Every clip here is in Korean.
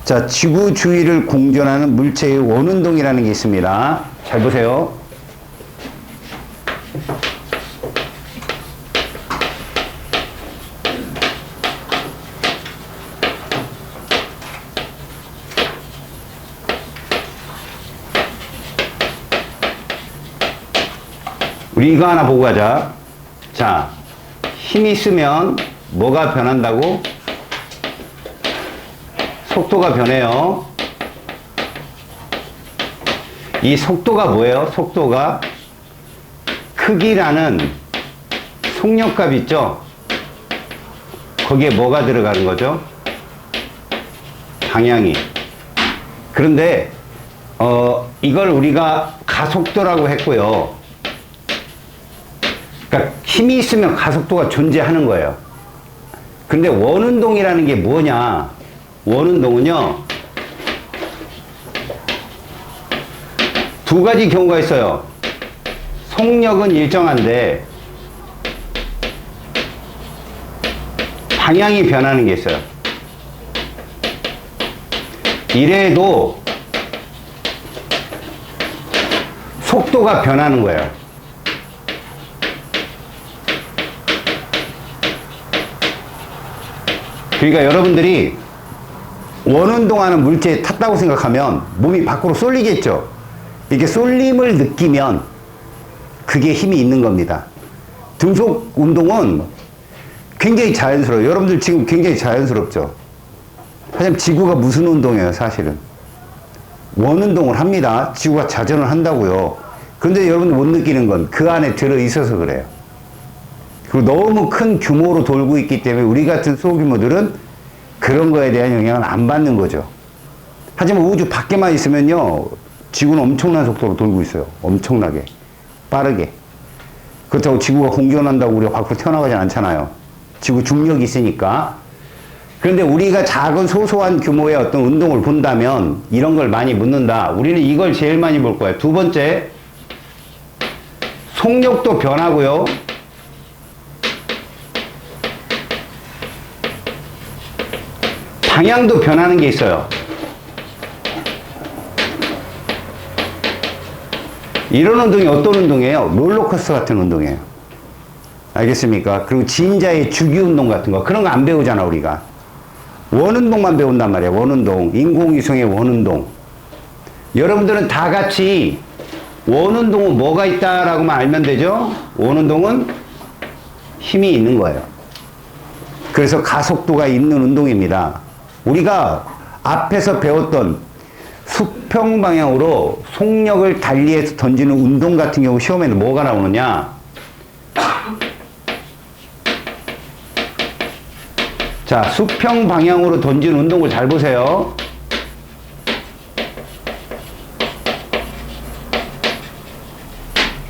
자, 지구 주위를 공전하는 물체의 원운동이라는 게 있습니다. 잘 보세요. 우리 이거 하나 보고 가자. 자, 힘이 있으면 뭐가 변한다고? 속도가 변해요. 이 속도가 뭐예요? 속도가 크기라는 속력값 있죠? 거기에 뭐가 들어가는 거죠? 방향이. 그런데 이걸 우리가 가속도라고 했고요. 그러니까 힘이 있으면 가속도가 존재하는 거예요. 근데 원운동이라는 게 뭐냐? 원운동은요, 두 가지 경우가 있어요. 속력은 일정한데 방향이 변하는 게 있어요. 이래도 속도가 변하는 거예요. 그러니까 여러분들이 원운동하는 물체에 탔다고 생각하면 몸이 밖으로 쏠리겠죠. 이렇게 쏠림을 느끼면 그게 힘이 있는 겁니다. 등속 운동은 굉장히 자연스러워요. 여러분들 지금 굉장히 자연스럽죠. 하지만 지구가 무슨 운동이에요, 사실은? 원운동을 합니다. 지구가 자전을 한다고요. 그런데 여러분들 못 느끼는 건 그 안에 들어있어서 그래요. 그리고 너무 큰 규모로 돌고 있기 때문에 우리 같은 소규모들은 그런 거에 대한 영향을 안 받는 거죠. 하지만 우주 밖에만 있으면요, 지구는 엄청난 속도로 돌고 있어요. 엄청나게. 빠르게. 그렇다고 지구가 공전한다고 우리가 밖으로 튀어나가지 않잖아요. 지구 중력이 있으니까. 그런데 우리가 작은 소소한 규모의 어떤 운동을 본다면 이런 걸 많이 묻는다. 우리는 이걸 제일 많이 볼 거예요. 두 번째, 속력도 변하고요. 방향도 변하는 게 있어요. 이런 운동이 어떤 운동이에요? 롤러코스터 같은 운동이에요. 알겠습니까? 그리고 진자의 주기 운동 같은 거, 그런 거 안 배우잖아, 우리가. 원운동만 배운단 말이에요. 원운동. 인공위성의 원운동. 여러분들은 다 같이 원운동은 뭐가 있다라고만 알면 되죠? 원운동은 힘이 있는 거예요. 그래서 가속도가 있는 운동입니다. 우리가 앞에서 배웠던 수평 방향으로 속력을 달리해서 던지는 운동 같은 경우 시험에는 뭐가 나오느냐? 자, 수평 방향으로 던지는 운동을 잘 보세요.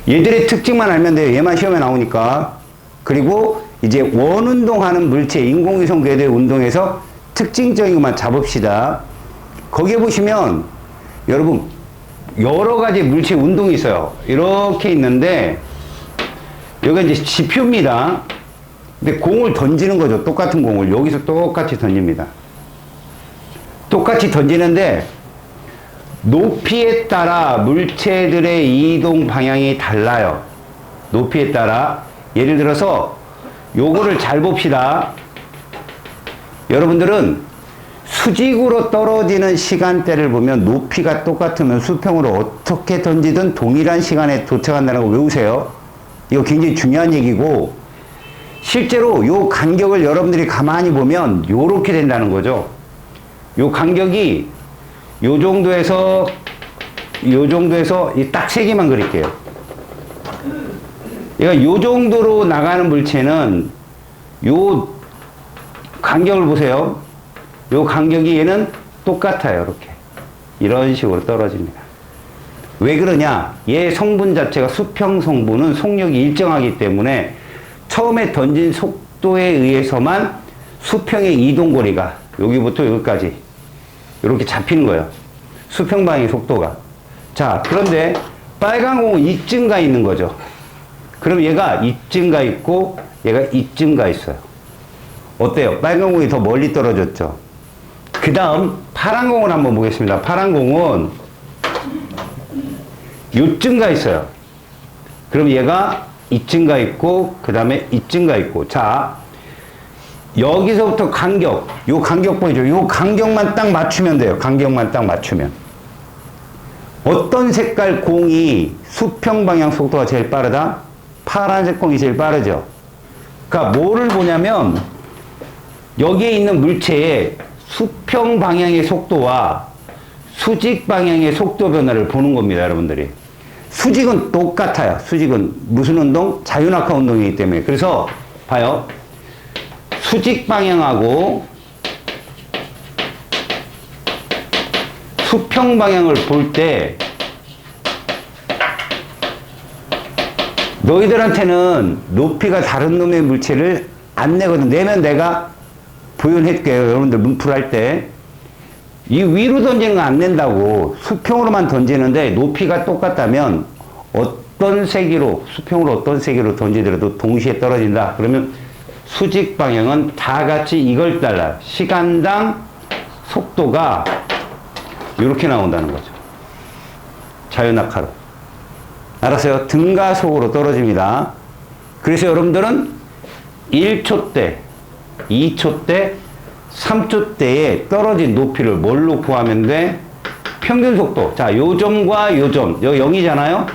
얘들의 특징만 알면 돼요. 얘만 시험에 나오니까. 그리고 이제 원운동하는 물체, 인공위성 궤도 운동에서 특징적인 것만 잡읍시다. 거기에 보시면 여러분 여러 가지 물체 운동이 있어요. 이렇게 있는데 여기가 이제 지표입니다. 근데 공을 던지는 거죠. 똑같은 공을 여기서 똑같이 던집니다. 똑같이 던지는데 높이에 따라 물체들의 이동 방향이 달라요. 높이에 따라. 예를 들어서 요거를 잘 봅시다. 여러분들은 수직으로 떨어지는 시간대를 보면 높이가 똑같으면 수평으로 어떻게 던지든 동일한 시간에 도착한다는 거 외우세요. 이거 굉장히 중요한 얘기고, 실제로 요 간격을 여러분들이 가만히 보면 요렇게 된다는 거죠. 요 간격이 요 정도에서 딱 세 개만 그릴게요. 그러니까 요 정도로 나가는 물체는 요 간격을 보세요. 요 간격이 얘는 똑같아요. 이렇게. 이런 식으로 떨어집니다. 왜 그러냐? 얘 성분 자체가 수평 성분은 속력이 일정하기 때문에 처음에 던진 속도에 의해서만 수평의 이동거리가 여기부터 여기까지 이렇게 잡히는 거예요. 수평 방향의 속도가. 자, 그런데 빨간 공은 이쯤 가 있는 거죠. 그럼 얘가 이쯤 가 있고 얘가 이쯤 가 있어요. 어때요? 빨간 공이 더 멀리 떨어졌죠. 그 다음 파란 공을 한번 보겠습니다. 파란 공은 요쯤 가 있어요. 그럼 얘가 이쯤 가 있고 그 다음에 이쯤 가 있고, 자 여기서부터 간격, 요 간격 보이죠? 요 간격만 딱 맞추면 돼요. 간격만 딱 맞추면. 어떤 색깔 공이 수평 방향 속도가 제일 빠르다? 파란색 공이 제일 빠르죠. 그러니까 뭐를 보냐면 여기에 있는 물체의 수평 방향의 속도와 수직 방향의 속도 변화를 보는 겁니다, 여러분들이. 수직은 똑같아요. 수직은 무슨 운동? 자유낙하 운동이기 때문에. 그래서 봐요. 수직 방향하고 수평 방향을 볼 때 너희들한테는 높이가 다른 놈의 물체를 안 내거든. 내면 내가 부연할게요. 여러분들 문풀 할 때. 이 위로 던지는 거 안 낸다고. 수평으로만 던지는데 높이가 똑같다면 어떤 세기로, 수평으로 어떤 세기로 던지더라도 동시에 떨어진다. 그러면 수직 방향은 다 같이 이걸 따라 시간당 속도가 이렇게 나온다는 거죠. 자유낙하로. 알았어요? 등가속으로 떨어집니다. 그래서 여러분들은 1초 때, 2초 때, 3초 때에 떨어진 높이를 뭘로 구하면 돼? 평균 속도. 자, 요 점과 요 점. 여기 0이잖아요?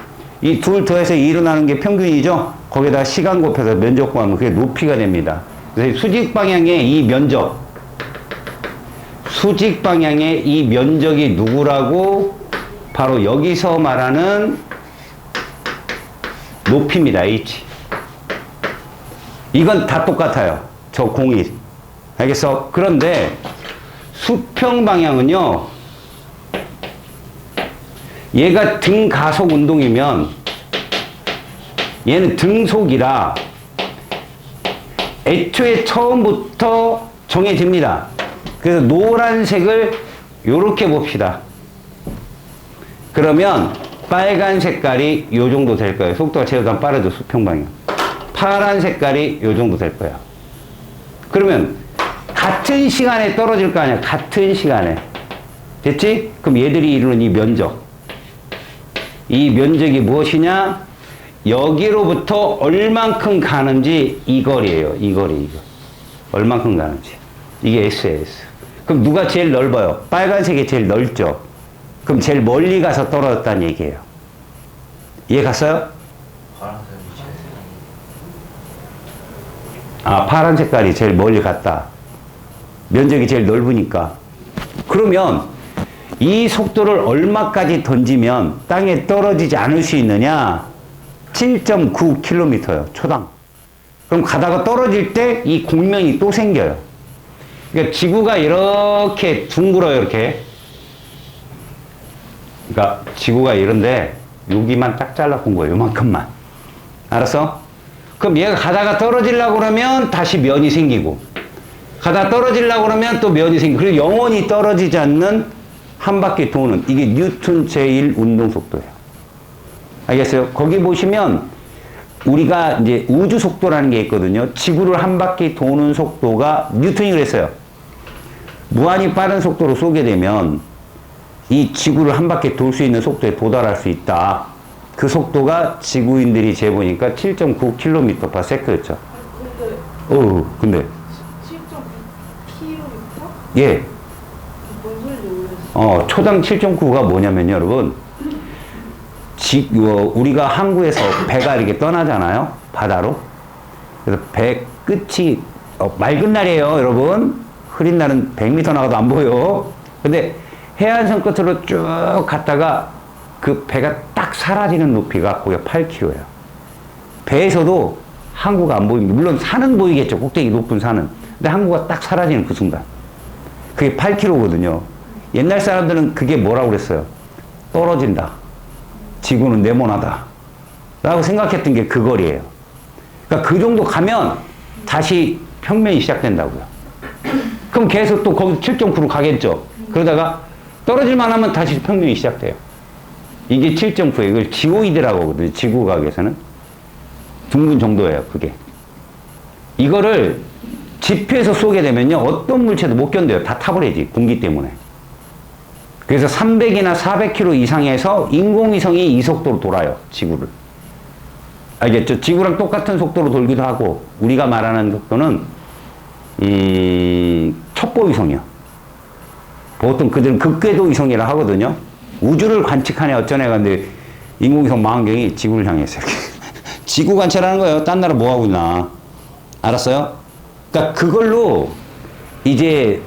이 둘 더해서 2로 나는 게 평균이죠? 거기다가 시간 곱해서 면적 구하면 그게 높이가 됩니다. 그래서 수직 방향의 이 면적. 수직 방향의 이 면적이 누구라고? 바로 여기서 말하는 높이입니다. H. 이건 다 똑같아요. 저 공이. 알겠어? 그런데 수평 방향은요. 얘가 등가속 운동이면 얘는 등속이라 애초에 처음부터 정해집니다. 그래서 노란색을 요렇게 봅시다. 그러면 빨간 색깔이 요 정도 될 거예요. 속도가 제일 빠르죠. 수평 방향. 파란 색깔이 요 정도 될 거예요. 그러면 같은 시간에 떨어질 거 아니야. 같은 시간에. 됐지? 그럼 얘들이 이루는 이 면적. 이 면적이 무엇이냐? 여기로부터 얼만큼 가는지 이 거리예요. 이 거리, 이거. 얼만큼 가는지. 이게 S예요, S. 그럼 누가 제일 넓어요? 빨간색이 제일 넓죠? 그럼 제일 멀리 가서 떨어졌다는 얘기예요. 이해 갔어요? 아, 파란 색깔이 제일 멀리 갔다. 면적이 제일 넓으니까. 그러면 이 속도를 얼마까지 던지면 땅에 떨어지지 않을 수 있느냐? 7.9km요. 초당. 그럼 가다가 떨어질 때 이 공명이 또 생겨요. 그러니까 지구가 이렇게 둥글어요. 이렇게. 그러니까 지구가 이런데 여기만 딱 잘라본 거예요. 요만큼만. 알았어? 그럼 얘가 가다가 떨어지려고 그러면 다시 면이 생기고, 가다가 떨어지려고 그러면 또 면이 생기고, 그리고 영원히 떨어지지 않는 한 바퀴 도는, 이게 뉴턴 제1 운동 속도예요. 알겠어요? 거기 보시면 우리가 이제 우주 속도라는 게 있거든요. 지구를 한 바퀴 도는 속도가 뉴턴이 그랬어요. 무한히 빠른 속도로 쏘게 되면 이 지구를 한 바퀴 돌 수 있는 속도에 도달할 수 있다. 그 속도가 지구인들이 재보니까 7.9km/s였죠. 근데 7.9km? 예. 뭔 소리인지 초당 7.9가 뭐냐면요, 여러분. 우리가 항구에서 배가 이렇게 떠나잖아요. 바다로. 그래서 배 끝이, 맑은 날이에요, 여러분. 흐린 날은 100m 나가도 안 보여. 근데 해안선 끝으로 쭉 갔다가 그 배가 딱 사라지는 높이가 거기가 8km예요. 배에서도 항구가 안 보입니다. 물론 산은 보이겠죠. 꼭대기 높은 산은. 근데 항구가 딱 사라지는 그 순간. 그게 8km거든요. 옛날 사람들은 그게 뭐라고 그랬어요? 떨어진다. 지구는 네모나다. 라고 생각했던 게 그 거리예요. 그러니까 그 정도 가면 다시 평면이 시작된다고요. 그럼 계속 또 거기 7.9로 가겠죠. 그러다가 떨어질만 하면 다시 평면이 시작돼요. 이게 7.9예요. 이걸 지오이드라고 하거든요. 지구과학에서는. 둥근 정도예요, 그게. 이거를 집회에서 쏘게 되면요, 어떤 물체도 못 견뎌요. 다 타버리지, 공기 때문에. 그래서 300이나 400km 이상에서 인공위성이 이 속도로 돌아요, 지구를. 알겠죠? 지구랑 똑같은 속도로 돌기도 하고, 우리가 말하는 속도는, 첩보위성이요. 보통 그들은 극궤도 위성이라 하거든요. 우주를 관측하네, 어쩌네, 근데 인공위성 망원경이 지구를 향해서 이렇게. 지구 관찰하는 거예요. 딴 나라 뭐 하고 있나. 알았어요? 그러니까 그걸로 이제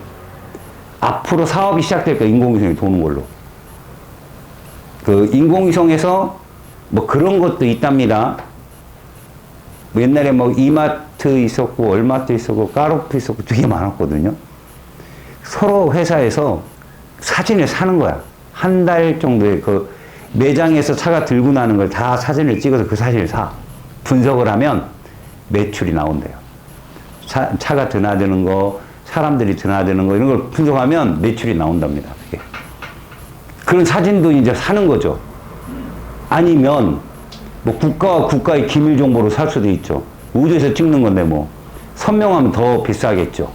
앞으로 사업이 시작될 거예요. 인공위성이 도는 걸로. 그 인공위성에서 뭐 그런 것도 있답니다. 뭐 옛날에 뭐 이마트 있었고, 얼마트 있었고, 까로프 있었고 되게 많았거든요. 서로 회사에서 사진을 사는 거야. 한 달 정도의 그 매장에서 차가 들고 나는 걸 다 사진을 찍어서 그 사진을 사. 분석을 하면 매출이 나온대요. 차가 드나드는 거, 사람들이 드나드는 거, 이런 걸 분석하면 매출이 나온답니다. 그게. 그런 사진도 이제 사는 거죠. 아니면, 뭐 국가와 국가의 기밀 정보로 살 수도 있죠. 우주에서 찍는 건데 뭐, 선명하면 더 비싸겠죠.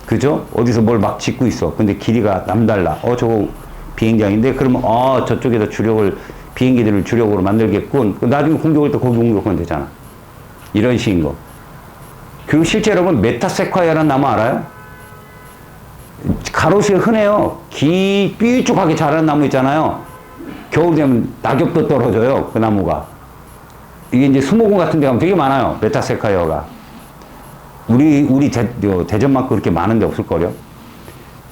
그죠? 어디서 뭘 막 짓고 있어. 근데 길이가 남달라. 저거 비행장인데? 그러면, 저쪽에다 비행기들을 주력으로 만들겠군. 나중에 공격할 때 거기 공격하면 되잖아. 이런 식인 거. 그리고 실제 여러분, 메타세콰이아라는 나무 알아요? 가로수에 흔해요. 삐쭉하게 자라는 나무 있잖아요. 겨울 되면 낙엽도 떨어져요. 그 나무가. 이게 이제 수목원 같은 데 가면 되게 많아요. 메타세콰이아가. 우리 대전만큼 그렇게 많은 데 없을걸요?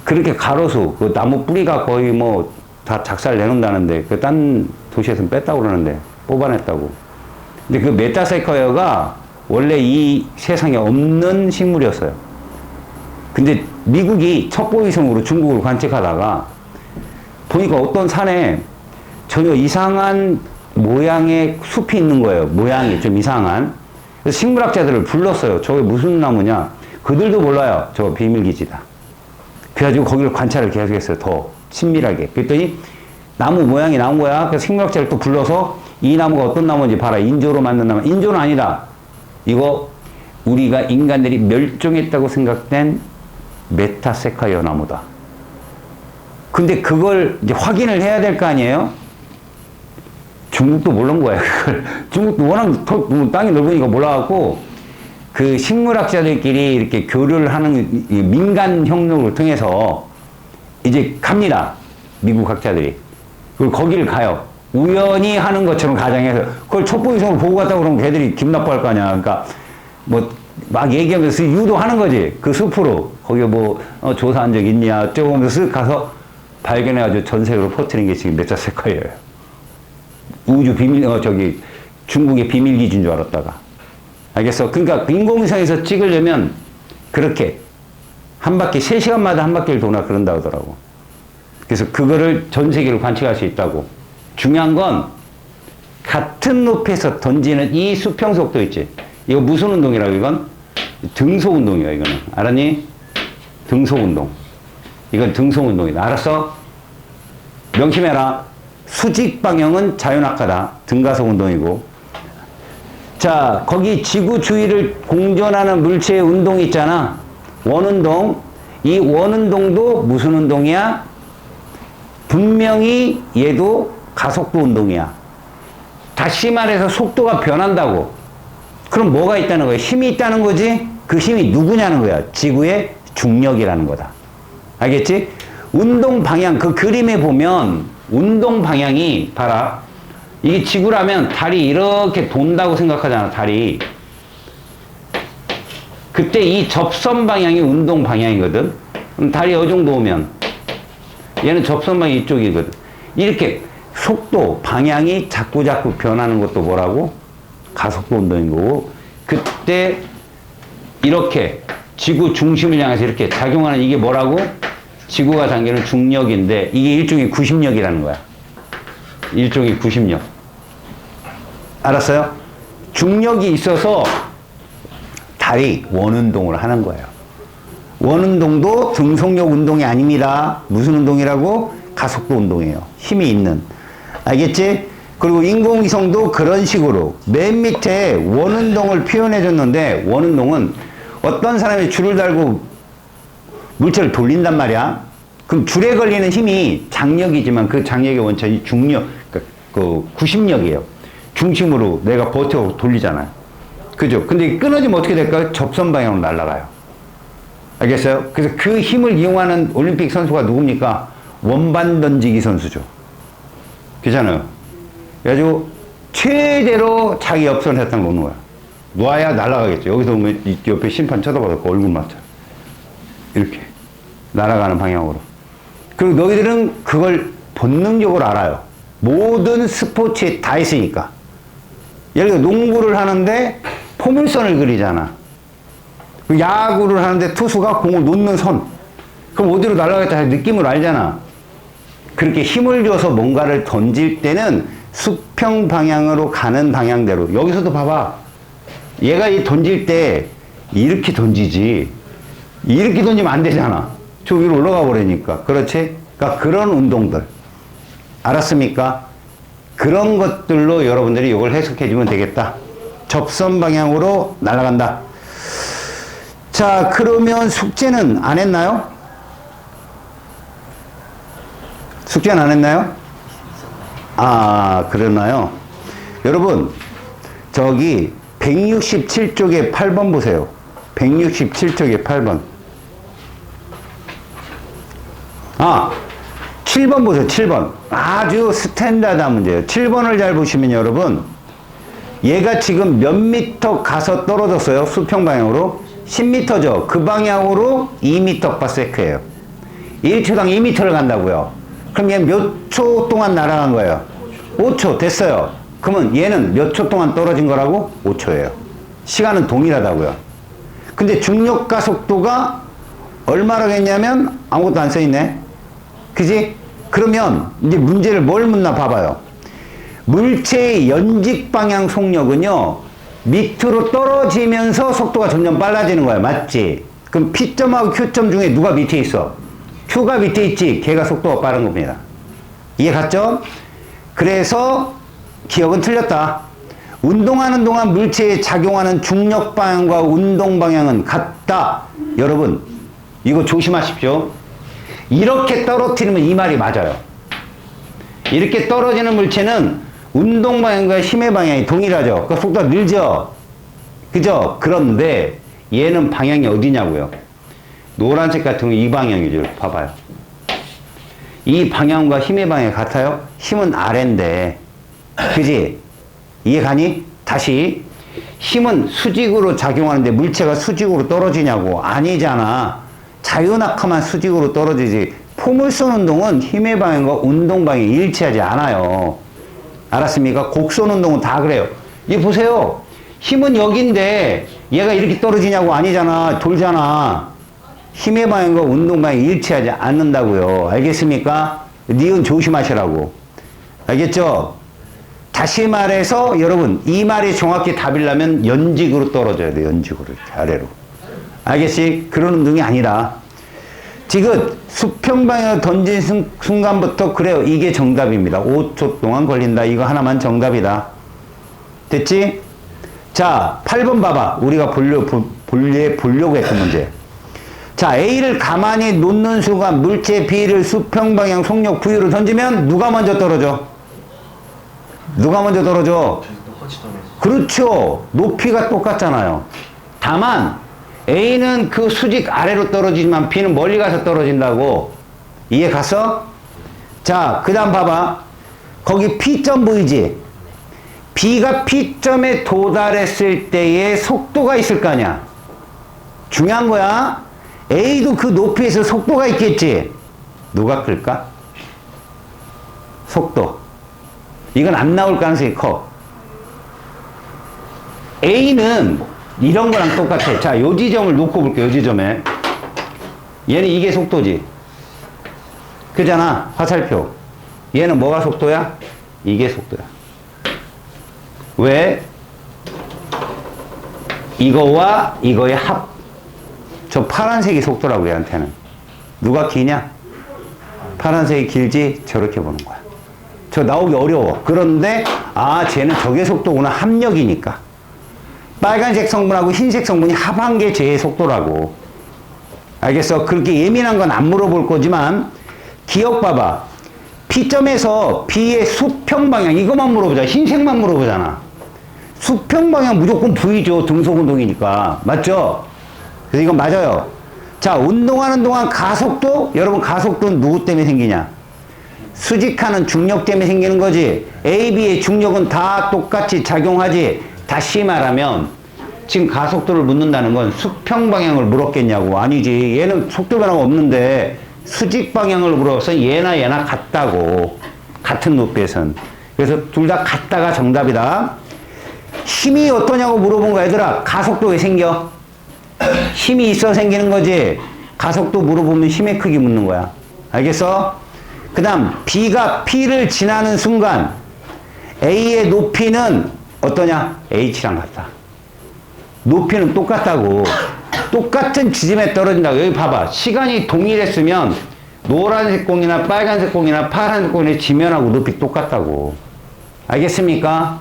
그렇게 가로수, 그 나무 뿌리가 거의 뭐 다 작살 내놓는다는데, 그 딴 도시에서는 뺐다고 그러는데, 뽑아냈다고. 근데 그 메타세콰이아가 원래 이 세상에 없는 식물이었어요. 근데 미국이 첩보위성으로 중국을 관측하다가 보니까 어떤 산에 전혀 이상한 모양의 숲이 있는 거예요. 모양이 좀 이상한. 그래서 식물학자들을 불렀어요. 저게 무슨 나무냐? 그들도 몰라요. 저거 비밀기지다. 그래가지고 거기를 관찰을 계속했어요. 더 친밀하게. 그랬더니 나무 모양이 나온 거야. 그래서 식물학자를 또 불러서 이 나무가 어떤 나무인지 봐라. 인조로 만든 나무. 인조는 아니다. 이거 우리가 인간들이 멸종했다고 생각된 메타세콰이아 나무다. 근데 그걸 이제 확인을 해야 될 거 아니에요? 중국도 모르는 거예요. 중국도 워낙 땅이 넓으니까 몰라갖고 그 식물학자들끼리 이렇게 교류를 하는 민간 협력을 통해서 이제 갑니다. 미국 학자들이. 그리고 거기를 가요. 우연히 하는 것처럼 가정해서 그걸 첩보위성으로 보고 갔다고 그러면 걔들이 기분 나빠할 거 아니야. 그러니까 뭐 막 얘기하면서 유도하는 거지. 그 숲으로. 거기에 뭐 조사한 적 있냐 어쩌고 하면서 쓱 가서 발견해가지고 전 세계로 퍼뜨린 게 지금 메타세콰이아예요. 우주 비밀, 중국의 비밀기지인 줄 알았다가. 알겠어? 그러니까 인공위성에서 찍으려면 그렇게 한 바퀴, 3시간마다 한 바퀴를 도나 그런다 하더라고. 그래서 그거를 전 세계로 관측할 수 있다고. 중요한 건 같은 높이에서 던지는 이 수평속도 있지. 이거 무슨 운동이라고 이건? 등소운동이야 이거는. 알았니? 등소운동. 이건 등소운동이다. 알았어? 명심해라. 수직 방향은 자유낙하다. 등가속 운동이고. 자, 거기 지구 주위를 공전하는 물체의 운동이 있잖아. 원운동. 이 원운동도 무슨 운동이야? 분명히 얘도 가속도 운동이야. 다시 말해서 속도가 변한다고. 그럼 뭐가 있다는 거야? 힘이 있다는 거지? 그 힘이 누구냐는 거야. 지구의 중력이라는 거다. 알겠지? 운동 방향, 그 그림에 보면 운동 방향이, 봐라. 이게 지구라면 달이 이렇게 돈다고 생각하잖아, 달이. 그때 이 접선 방향이 운동 방향이거든? 그럼 달이 어느 정도 오면? 얘는 접선 방향이 이쪽이거든. 이렇게 속도, 방향이 자꾸자꾸 변하는 것도 뭐라고? 가속도 운동인 거고, 그때 이렇게 지구 중심을 향해서 이렇게 작용하는 이게 뭐라고? 지구가 당기는 중력인데, 이게 일종의 구심력이라는 거야. 일종의 구심력. 알았어요? 중력이 있어서 달이 원운동을 하는 거예요. 원운동도 등속력 운동이 아닙니다. 무슨 운동이라고? 가속도 운동이에요. 힘이 있는. 알겠지? 그리고 인공위성도 그런 식으로 맨 밑에 원운동을 표현해 줬는데, 원운동은 어떤 사람이 줄을 달고 물체를 돌린단 말이야. 그럼 줄에 걸리는 힘이 장력이지만 그 장력의 원천이 중력, 그 구심력이에요. 중심으로 내가 버텨 돌리잖아요. 그죠? 근데 끊어지면 어떻게 될까요? 접선 방향으로 날아가요. 알겠어요? 그래서 그 힘을 이용하는 올림픽 선수가 누굽니까? 원반 던지기 선수죠. 그렇잖아요. 그래가지고 최대로 자기 옆선 했다 놓는 거야. 놔야 날아가겠죠. 여기서 보면 이 옆에 심판 쳐다봐서 그 얼굴 맞춰. 이렇게 날아가는 방향으로. 그리고 너희들은 그걸 본능적으로 알아요. 모든 스포츠에 다 있으니까. 예를 들어 농구를 하는데 포물선을 그리잖아. 야구를 하는데 투수가 공을 놓는 선. 그럼 어디로 날아가겠다 느낌으로 알잖아. 그렇게 힘을 줘서 뭔가를 던질 때는 수평 방향으로 가는 방향대로. 여기서도 봐봐. 얘가 이 던질 때 이렇게 던지지. 이렇게 던지면 안 되잖아. 저 위로 올라가 버리니까. 그렇지? 그러니까 그런 운동들. 알았습니까? 그런 것들로 여러분들이 이걸 해석해 주면 되겠다. 접선 방향으로 날아간다. 자, 그러면 숙제는 안 했나요? 숙제는 안 했나요? 아, 그러나요? 여러분, 저기 167쪽에 8번 보세요. 167쪽에 8번. 아, 7번 보세요. 7번. 아주 스탠다드한 문제예요. 7번을 잘 보시면 여러분, 얘가 지금 몇 미터 가서 떨어졌어요? 수평 방향으로? 10m죠. 그 방향으로 2m/s예요. 1초당 2m를 간다고요. 그럼 얘 몇 초 동안 날아간 거예요? 5초. 됐어요. 그러면 얘는 몇 초 동안 떨어진 거라고? 5초예요. 시간은 동일하다고요. 근데 중력가 속도가 얼마라고 했냐면 아무것도 안 써있네. 그지? 그러면 이제 문제를 뭘 묻나 봐봐요. 물체의 연직 방향 속력은요, 밑으로 떨어지면서 속도가 점점 빨라지는 거야. 맞지? 그럼 P점하고 Q점 중에 누가 밑에 있어? Q가 밑에 있지. 걔가 속도가 빠른 겁니다. 이해 갔죠? 그래서 기억은 틀렸다. 운동하는 동안 물체에 작용하는 중력 방향과 운동 방향은 같다. 여러분, 이거 조심하십시오. 이렇게 떨어뜨리면 이 말이 맞아요. 이렇게 떨어지는 물체는 운동 방향과 힘의 방향이 동일하죠. 그 속도가 늘죠. 그죠? 그런데 얘는 방향이 어디냐고요? 노란색 같은 거 이 방향이죠. 봐봐요. 이 방향과 힘의 방향이 같아요? 힘은 아래인데. 그지? 이해 가니? 다시. 힘은 수직으로 작용하는데 물체가 수직으로 떨어지냐고. 아니잖아. 자유낙하만 수직으로 떨어지지. 포물선 운동은 힘의 방향과 운동 방향이 일치하지 않아요. 알았습니까? 곡선 운동은 다 그래요. 이 보세요. 힘은 여기인데 얘가 이렇게 떨어지냐고. 아니잖아. 돌잖아. 힘의 방향과 운동 방향이 일치하지 않는다고요. 알겠습니까? 니은 조심하시라고. 알겠죠? 다시 말해서 여러분, 이 말이 정확히 답이려면 연직으로 떨어져야 돼요. 연직으로 이렇게 아래로. 알겠지? 그런 운동이 아니라 지금 수평 방향으로 던진 순간부터 그래요. 이게 정답입니다. 5초 동안 걸린다. 이거 하나만 정답이다. 됐지? 자, 8번 봐봐. 우리가 보려고 했던 문제. 자, A를 가만히 놓는 순간 물체 B를 수평 방향 속력 V로 던지면 누가 먼저 떨어져? 누가 먼저 떨어져? 그렇죠. 높이가 똑같잖아요. 다만 A는 그 수직 아래로 떨어지지만 B는 멀리 가서 떨어진다고. 이해 갔어? 자, 그 다음 봐봐. 거기 P점 보이지? B가 P점에 도달했을 때의 속도가 있을 거 아니야. 중요한 거야. A도 그 높이에서 속도가 있겠지. 누가 클까? 속도. 이건 안 나올 가능성이 커. A는 이런 거랑 똑같아. 자, 요 지점을 놓고 볼게요. 요 지점에. 얘는 이게 속도지. 그잖아. 화살표. 얘는 뭐가 속도야? 이게 속도야. 왜? 이거와 이거의 합. 저 파란색이 속도라고 얘한테는. 누가 기냐? 파란색이 길지? 저렇게 보는 거야. 저 나오기 어려워. 그런데 아, 쟤는 저게 속도구나. 합력이니까. 빨간색 성분하고 흰색 성분이 합한 게 제의 속도라고. 알겠어? 그렇게 예민한 건 안 물어볼 거지만 기억 봐봐. P점에서 B의 수평 방향 이것만 물어보자. 흰색만 물어보잖아. 수평 방향 무조건 V죠. 등속 운동이니까. 맞죠? 그래서 이건 맞아요. 자, 운동하는 동안 가속도? 여러분 가속도는 누구 때문에 생기냐? 수직하는 중력 때문에 생기는 거지. A, B의 중력은 다 똑같이 작용하지. 다시 말하면 지금 가속도를 묻는다는 건 수평 방향을 물었겠냐고. 아니지. 얘는 속도 변화가 없는데 수직 방향을 물어서 얘나 같다고. 같은 높이에선. 그래서 둘 다 같다가 정답이다. 힘이 어떠냐고 물어본 거야. 얘들아, 가속도 왜 생겨? 힘이 있어 생기는 거지. 가속도 물어보면 힘의 크기 묻는 거야. 알겠어? 그 다음 B가 P를 지나는 순간 A의 높이는 어떠냐? H랑 같다. 높이는 똑같다고. 똑같은 지점에 떨어진다고. 여기 봐봐. 시간이 동일했으면 노란색 공이나 빨간색 공이나 파란색 공의 지면하고 높이 똑같다고. 알겠습니까?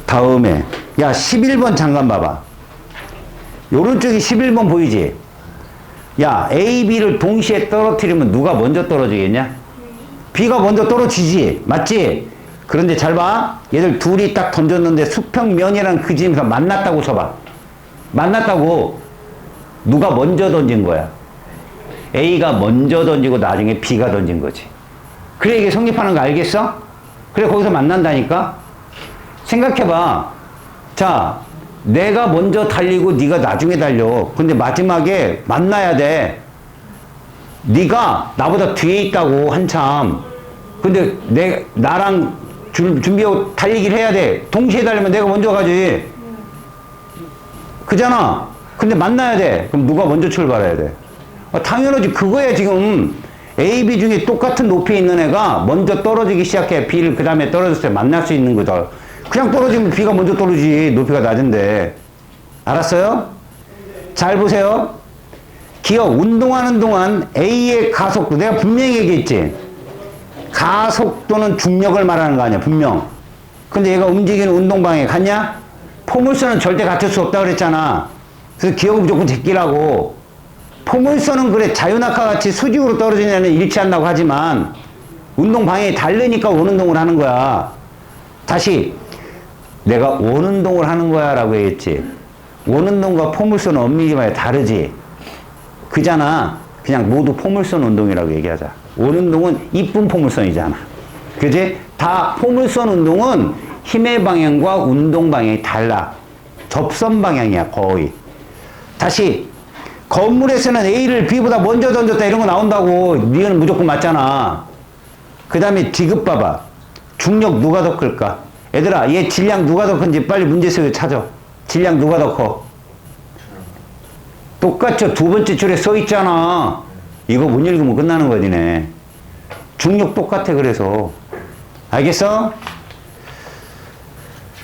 다음에 야 11번 잠깐 봐봐. 오른쪽이 11번 보이지? 야 A, B를 동시에 떨어뜨리면 누가 먼저 떨어지겠냐? B가 먼저 떨어지지. 맞지? 그런데 잘 봐. 얘들 둘이 딱 던졌는데 수평면이라는 그 지점에서 만났다고 쳐봐. 만났다고. 누가 먼저 던진 거야? A가 먼저 던지고 나중에 B가 던진 거지. 그래 이게 성립하는 거 알겠어? 그래 거기서 만난다니까? 생각해봐. 자, 내가 먼저 달리고 네가 나중에 달려. 근데 마지막에 만나야 돼. 네가 나보다 뒤에 있다고 한참. 근데 나랑 준비하고 달리기를 해야 돼. 동시에 달리면 내가 먼저 가지. 그잖아. 근데 만나야 돼. 그럼 누가 먼저 출발해야 돼? 당연하지. 그거야 지금. A, B 중에 똑같은 높이에 있는 애가 먼저 떨어지기 시작해. B를 그 다음에 떨어졌을 때 만날 수 있는 거다. 그냥 떨어지면 B가 먼저 떨어지지. 높이가 낮은데. 알았어요? 잘 보세요. 기억, 운동하는 동안 A의 가속도. 내가 분명히 얘기했지. 가속도는 중력을 말하는 거 아니야. 분명. 근데 얘가 움직이는 운동 방향이 같냐? 포물선은 절대 같을 수 없다고 그랬잖아. 그래서 기억은 무조건 제끼라고. 포물선은 그래 자유낙하 같이 수직으로 떨어지는 애는 일치한다고 하지만 운동 방향이 다르니까 원운동을 하는 거야. 다시 내가 원운동을 하는 거야 라고 했지. 원운동과 포물선 엄밀히 말해 다르지. 그잖아. 그냥 모두 포물선 운동이라고 얘기하자. 원운동은 이쁜 포물선이잖아. 그지? 다 포물선 운동은 힘의 방향과 운동 방향이 달라. 접선 방향이야 거의. 다시 건물에서는 A를 B보다 먼저 던졌다 이런 거 나온다고. 니은 무조건 맞잖아. 그 다음에 디귿 봐봐. 중력 누가 더 클까? 얘들아 얘 질량 누가 더 큰지 빨리 문제수를 찾아. 질량 누가 더 커? 똑같죠. 두 번째 줄에 써 있잖아. 이거 못 읽으면 끝나는 거지 네. 중력 똑같아 그래서. 알겠어?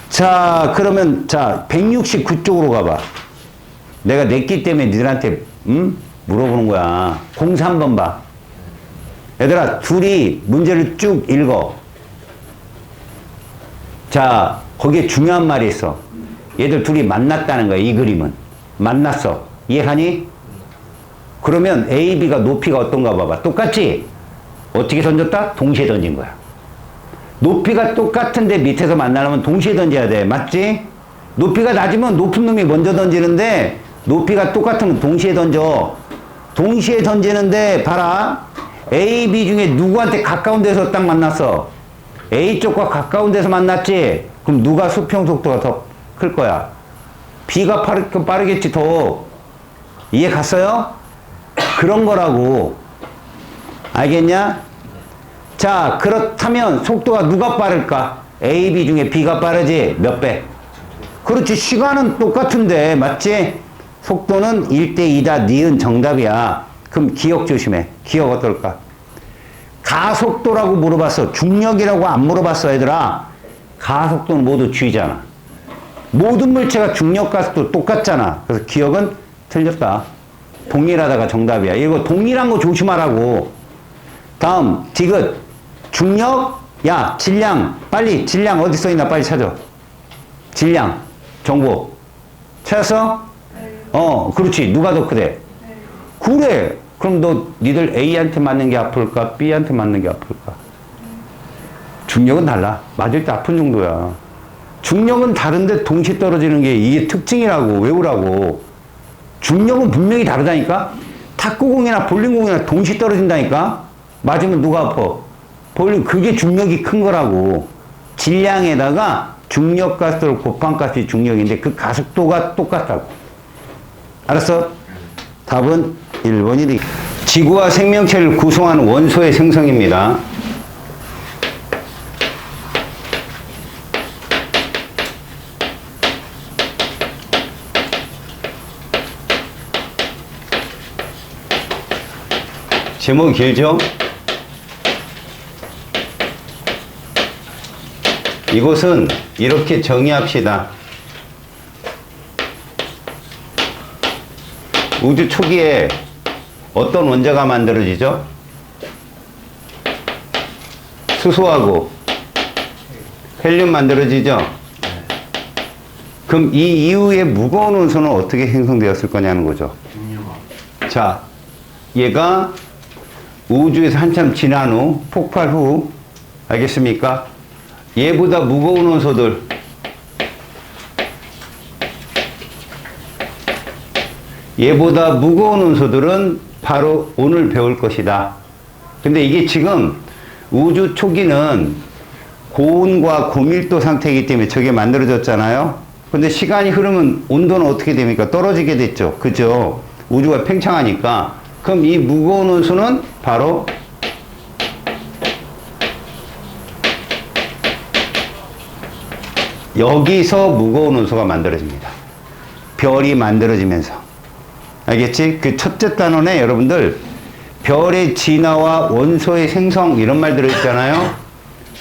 자 그러면 자 169쪽으로 가봐. 내가 냈기 때문에 니들한테 물어보는 거야. 03번 봐. 얘들아 둘이 문제를 쭉 읽어. 자 거기에 중요한 말이 있어. 얘들 둘이 만났다는 거야. 이 그림은 만났어. 이해하니? 그러면 A, B가 높이가 어떤가 봐봐. 똑같지? 어떻게 던졌다? 동시에 던진 거야. 높이가 똑같은데 밑에서 만나려면 동시에 던져야 돼. 맞지? 높이가 낮으면 높은 놈이 먼저 던지는데 높이가 똑같으면 동시에 던져. 동시에 던지는데 봐라. A, B 중에 누구한테 가까운 데서 딱 만났어? A 쪽과 가까운 데서 만났지? 그럼 누가 수평 속도가 더 클 거야? B가 빠르겠지 더. 이해 갔어요? 그런 거라고. 알겠냐? 자 그렇다면 속도가 누가 빠를까? A, B 중에 B가 빠르지? 몇 배? 그렇지. 시간은 똑같은데 맞지? 속도는 1대2다. 니은 정답이야. 그럼 기억 조심해. 기억 어떨까? 가속도라고 물어봤어. 중력이라고 안 물어봤어 얘들아. 가속도는 모두 G잖아. 모든 물체가 중력 가속도 똑같잖아. 그래서 기억은 틀렸다. 동일하다가 정답이야. 이거 동일한 거 조심하라고. 다음 디귿. 중력. 야 질량. 빨리 질량 어디 써있나 빨리 찾아. 질량, 정보. 찾았어? 그렇지. 누가 더 크대? 그래. 그럼 너 니들 A한테 맞는 게 아플까? B한테 맞는 게 아플까? 중력은 달라. 맞을 때 아픈 정도야. 중력은 다른데 동시에 떨어지는 게 이게 특징이라고. 외우라고. 중력은 분명히 다르다니까? 탁구공이나 볼링공이나 동시에 떨어진다니까? 맞으면 누가 아파? 볼링, 그게 중력이 큰 거라고. 질량에다가 중력 가속도를 곱한 값이 중력인데 그 가속도가 똑같다고. 알았어? 답은 1번이 지구와 생명체를 구성하는 원소의 생성입니다. 제목이 길죠? 이것은 이렇게 정의합시다. 우주 초기에 어떤 원자가 만들어지죠? 수소하고 헬륨 만들어지죠? 그럼 이 이후에 무거운 원소는 어떻게 형성되었을 거냐는 거죠. 자, 얘가 우주에서 한참 지난 후, 폭발 후, 알겠습니까? 얘보다 무거운 원소들, 얘보다 무거운 원소들은 바로 오늘 배울 것이다. 근데 이게 지금 우주 초기는 고온과 고밀도 상태이기 때문에 저게 만들어졌잖아요. 근데 시간이 흐르면 온도는 어떻게 됩니까? 떨어지게 됐죠. 그죠? 우주가 팽창하니까. 그럼 이 무거운 원소는 바로 여기서 무거운 원소가 만들어집니다. 별이 만들어지면서. 알겠지? 그 첫째 단원에 여러분들 별의 진화와 원소의 생성 이런 말 들어있잖아요.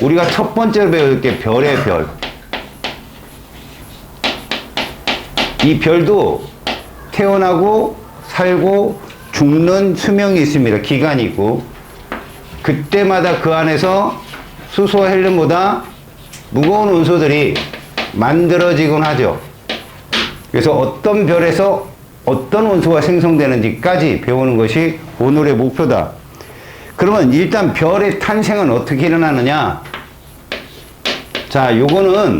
우리가 첫 번째로 배울 게 별의 별. 이 별도 태어나고 살고 죽는 수명이 있습니다. 기간이 있고. 그때마다 그 안에서 수소와 헬륨보다 무거운 원소들이 만들어지곤 하죠. 그래서 어떤 별에서 어떤 원소가 생성되는지까지 배우는 것이 오늘의 목표다. 그러면 일단 별의 탄생은 어떻게 일어나느냐? 자, 요거는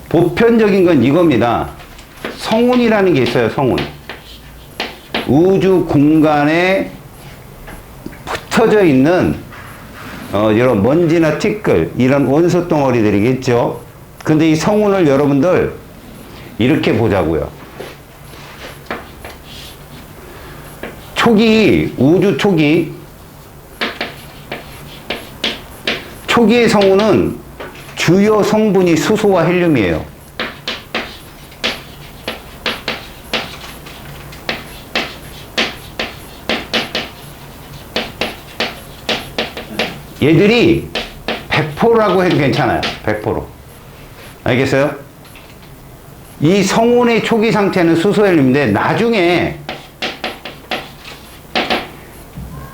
보편적인 건 이겁니다. 성운이라는 게 있어요. 성운. 우주 공간에 흩어져 있는 이런 먼지나 티끌 이런 원소 덩어리들이겠죠. 근데 이 성운을 여러분들 이렇게 보자고요. 우주 초기의 성운은 주요 성분이 수소와 헬륨이에요. 얘들이 100%라고 해도 괜찮아요. 100%. 알겠어요? 이 성운의 초기 상태는 수소 헬륨인데 나중에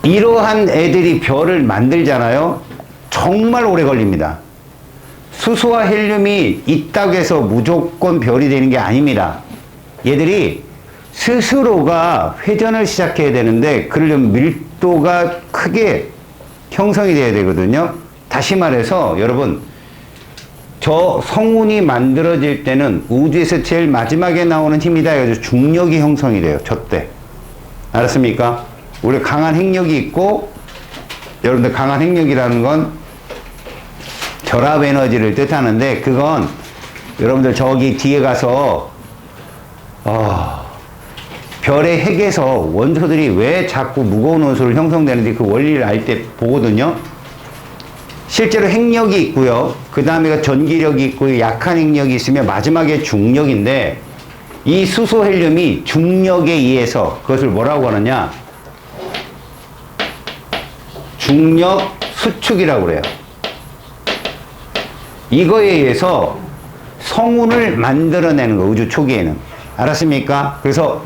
이러한 애들이 별을 만들잖아요. 정말 오래 걸립니다. 수소와 헬륨이 있다고 해서 무조건 별이 되는 게 아닙니다. 얘들이 스스로가 회전을 시작해야 되는데 그러려면 밀도가 크게 형성이 돼야 되거든요. 다시 말해서 여러분, 저 성운이 만들어질 때는 우주에서 제일 마지막에 나오는 힘이다 해가지고 중력이 형성이 돼요. 저 때. 알았습니까? 우리 강한 핵력이 있고, 여러분들 강한 핵력이라는 건 결합 에너지를 뜻하는데, 그건 여러분들 저기 뒤에 가서 별의 핵에서 원소들이 왜 자꾸 무거운 원소를 형성되는지 그 원리를 알 때 보거든요. 실제로 핵력이 있고요. 그 다음에 전기력이 있고 약한 핵력이 있으면 마지막에 중력인데, 이 수소 헬륨이 중력에 의해서 그것을 뭐라고 하느냐? 중력 수축이라고 그래요. 이거에 의해서 성운을 만들어내는 거, 우주 초기에는. 알았습니까? 그래서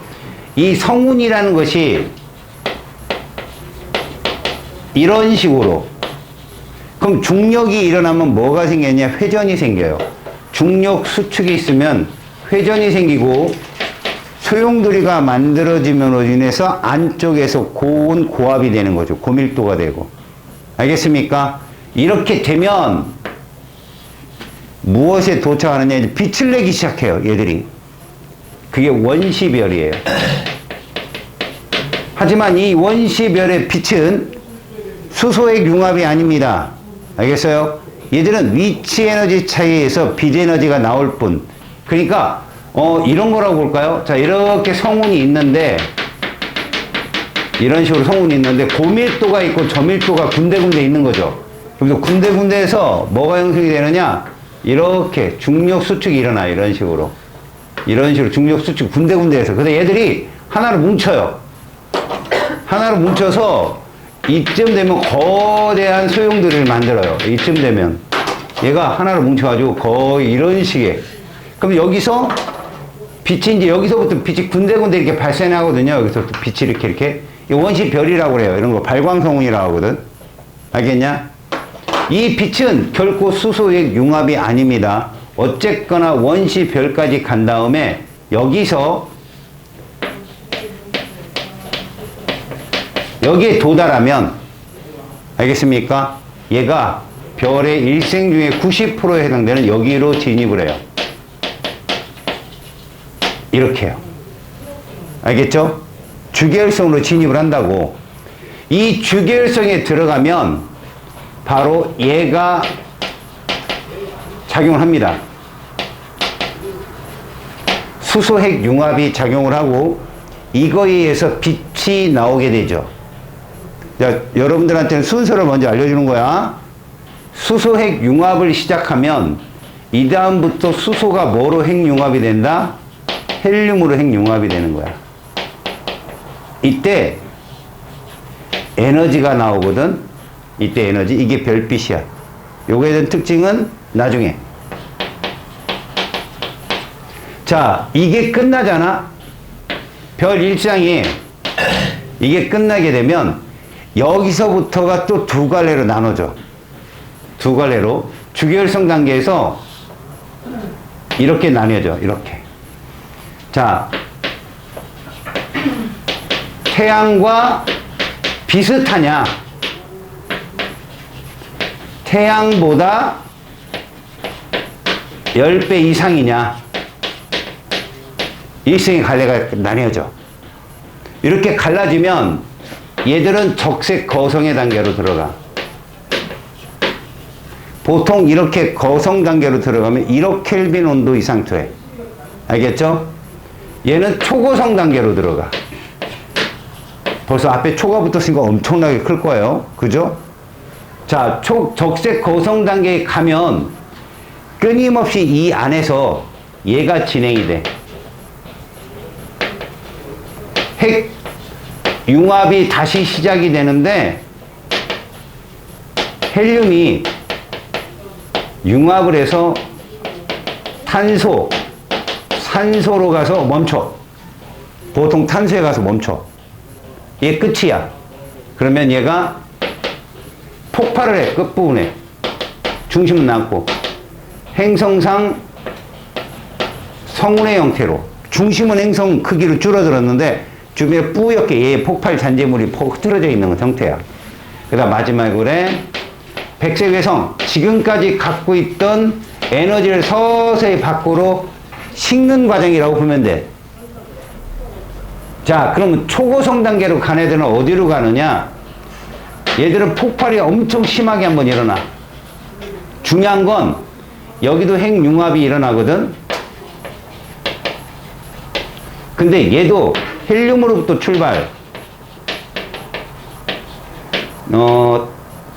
이 성운이라는 것이 이런 식으로, 그럼 중력이 일어나면 뭐가 생겼냐? 회전이 생겨요. 중력 수축이 있으면 회전이 생기고 소용돌이가 만들어짐으로 인해서 안쪽에서 고온 고압이 되는 거죠. 고밀도가 되고. 알겠습니까? 이렇게 되면 무엇에 도착하느냐? 이제 빛을 내기 시작해요. 얘들이. 그게 원시별이에요. 하지만 이 원시별의 빛은 수소핵 융합이 아닙니다. 알겠어요? 얘들은 위치 에너지 차이에서 빛 에너지가 나올 뿐. 그러니까 이런 거라고 볼까요? 자, 이렇게 성운이 있는데 이런 식으로 성운이 있는데 고밀도가 있고 저밀도가 군데군데 있는 거죠. 그래서 군데군데에서 뭐가 형성이 되느냐? 이렇게 중력 수축이 일어나요. 이런 식으로 중력 수축 군데군데에서. 근데 얘들이 하나로 뭉쳐요. 하나로 뭉쳐서 이쯤 되면 거대한 소용돌이를 만들어요. 이쯤 되면 얘가 하나로 뭉쳐가지고 거의 이런 식의. 그럼 여기서 빛이 이제 여기서부터 빛이 군데군데 이렇게 발생하거든요. 여기서부터 빛이 이렇게 원시별이라고 그래요. 이런 거 발광성운이라고 하거든. 알겠냐? 이 빛은 결코 수소핵 융합이 아닙니다. 어쨌거나 원시별까지 간 다음에 여기서 여기에 도달하면 알겠습니까? 얘가 별의 일생 중에 90%에 해당되는 여기로 진입을 해요. 이렇게요. 알겠죠? 주계열성으로 진입을 한다고. 이 주계열성에 들어가면 바로 얘가 작용을 합니다. 수소핵 융합이 작용을 하고 이거에 의해서 빛이 나오게 되죠. 자, 여러분들한테는 순서를 먼저 알려주는 거야. 수소핵 융합을 시작하면 이 다음부터 수소가 뭐로 핵융합이 된다? 헬륨으로 핵융합이 되는 거야. 이때 에너지가 나오거든. 이때 에너지. 이게 별빛이야. 요거에 대한 특징은 나중에. 자, 이게 끝나잖아. 별 일장이 이게 끝나게 되면 여기서부터가 또 두 갈래로 나눠져. 두 갈래로. 주계열성 단계에서 이렇게 나뉘어져. 이렇게. 자, 태양과 비슷하냐? 태양보다 10배 이상이냐? 일생의 갈래가 나뉘어져. 이렇게 갈라지면 얘들은 적색 거성의 단계로 들어가. 보통 이렇게 거성 단계로 들어가면 1억 켈빈 온도 이상 돼. 알겠죠? 얘는 초고성 단계로 들어가. 벌써 앞에 초가 붙었으니까 엄청나게 클 거예요. 그죠? 자, 적색 거성 단계에 가면 끊임없이 이 안에서 얘가 진행이 돼. 핵 융합이 다시 시작이 되는데 헬륨이 융합을 해서 탄소, 산소로 가서 멈춰. 보통 탄소에 가서 멈춰. 얘 끝이야. 그러면 얘가 폭발을 해. 끝부분에. 중심은 남고. 행성상 성운의 형태로. 중심은 행성 크기로 줄어들었는데 주변에 뿌옇게 얘의 폭발 잔재물이 흐트러져 있는 형태야. 그 다음 마지막으로 백색 외성. 지금까지 갖고 있던 에너지를 서서히 밖으로 식는 과정이라고 보면 돼. 자, 그러면 초고성 단계로 간 애들은 어디로 가느냐? 얘들은 폭발이 엄청 심하게 한번 일어나. 중요한 건 여기도 핵융합이 일어나거든. 근데 얘도 헬륨으로부터 출발.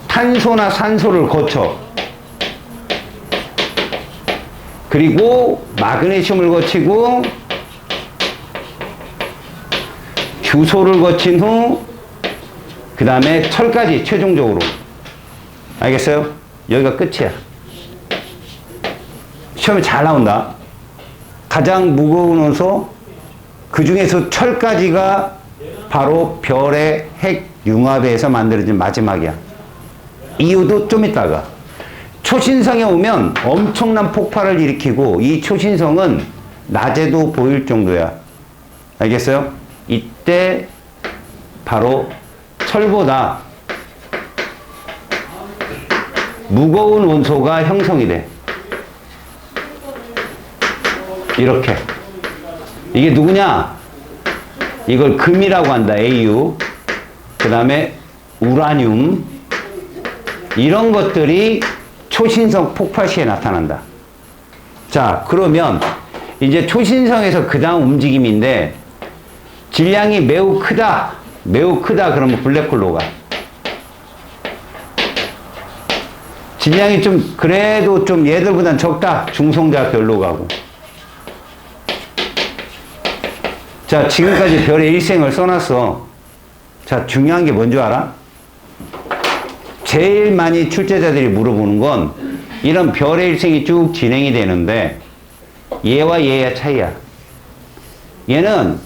탄소나 산소를 거쳐. 그리고 마그네슘을 거치고 규소를 거친 후 그 다음에 철까지 최종적으로. 알겠어요? 여기가 끝이야. 시험에 잘 나온다. 가장 무거운 원소, 그 중에서 철까지가 바로 별의 핵 융합에서 만들어진 마지막이야. 이유도 좀 이따가. 초신성에 오면 엄청난 폭발을 일으키고 이 초신성은 낮에도 보일 정도야. 알겠어요? 이때 바로 철보다 무거운 원소가 형성이 돼. 이렇게. 이게 누구냐? 이걸 금이라고 한다. AU. 그 다음에 우라늄. 이런 것들이 초신성 폭발 시에 나타난다. 자, 그러면 이제 초신성에서 그 다음 움직임인데 질량이 매우 크다. 매우 크다. 그러면 블랙홀로 가. 질량이 좀 그래도 좀 얘들보단 적다. 중성자 별로 가고. 자, 지금까지 별의 일생을 써놨어. 자, 중요한 게 뭔 줄 알아? 제일 많이 출제자들이 물어보는 건 이런 별의 일생이 쭉 진행이 되는데 얘와 얘의 차이야. 얘는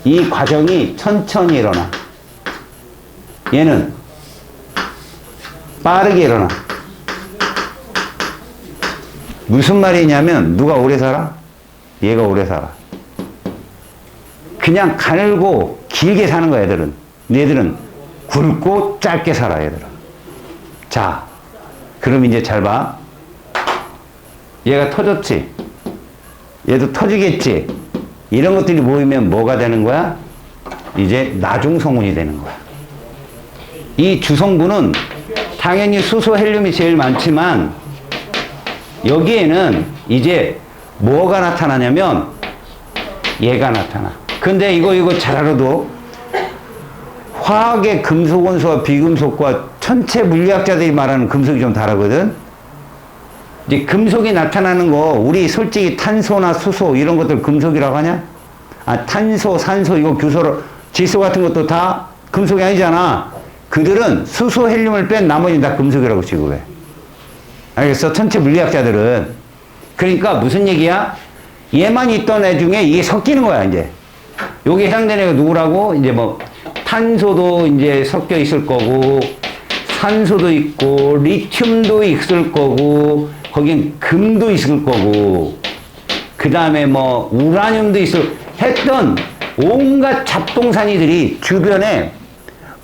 이 과정이 천천히 일어나. 얘는 빠르게 일어나. 무슨 말이냐면 누가 오래 살아? 얘가 오래 살아. 그냥 가늘고 길게 사는 거야, 얘들은. 얘들은 굵고 짧게 살아, 얘들은. 자, 그럼 이제 잘 봐. 얘가 터졌지? 얘도 터지겠지? 이런 것들이 모이면 뭐가 되는 거야? 이제 나중성운이 되는 거야. 이 주성분은 당연히 수소, 헬륨이 제일 많지만 여기에는 이제 뭐가 나타나냐면 얘가 나타나. 근데 이거 잘 알아도 화학의 금속 원소와 비금속과 천체 물리학자들이 말하는 금속이 좀 다르거든. 이제 금속이 나타나는 거 우리 솔직히 탄소나 수소 이런 것들 금속이라고 하냐? 아, 탄소, 산소 이거 규소로 질소 같은 것도 다 금속이 아니잖아. 그들은 수소, 헬륨을 뺀 나머지는 다 금속이라고 취급해. 알겠어? 천체 물리학자들은. 그러니까 무슨 얘기야? 얘만 있던 애 중에 이게 섞이는 거야, 이제. 여기 해당되는 애가 누구라고? 이제 뭐, 탄소도 이제 섞여 있을 거고, 산소도 있고, 리튬도 있을 거고, 거긴 금도 있을 거고, 그 다음에 뭐, 우라늄도 했던 온갖 잡동사니들이 주변에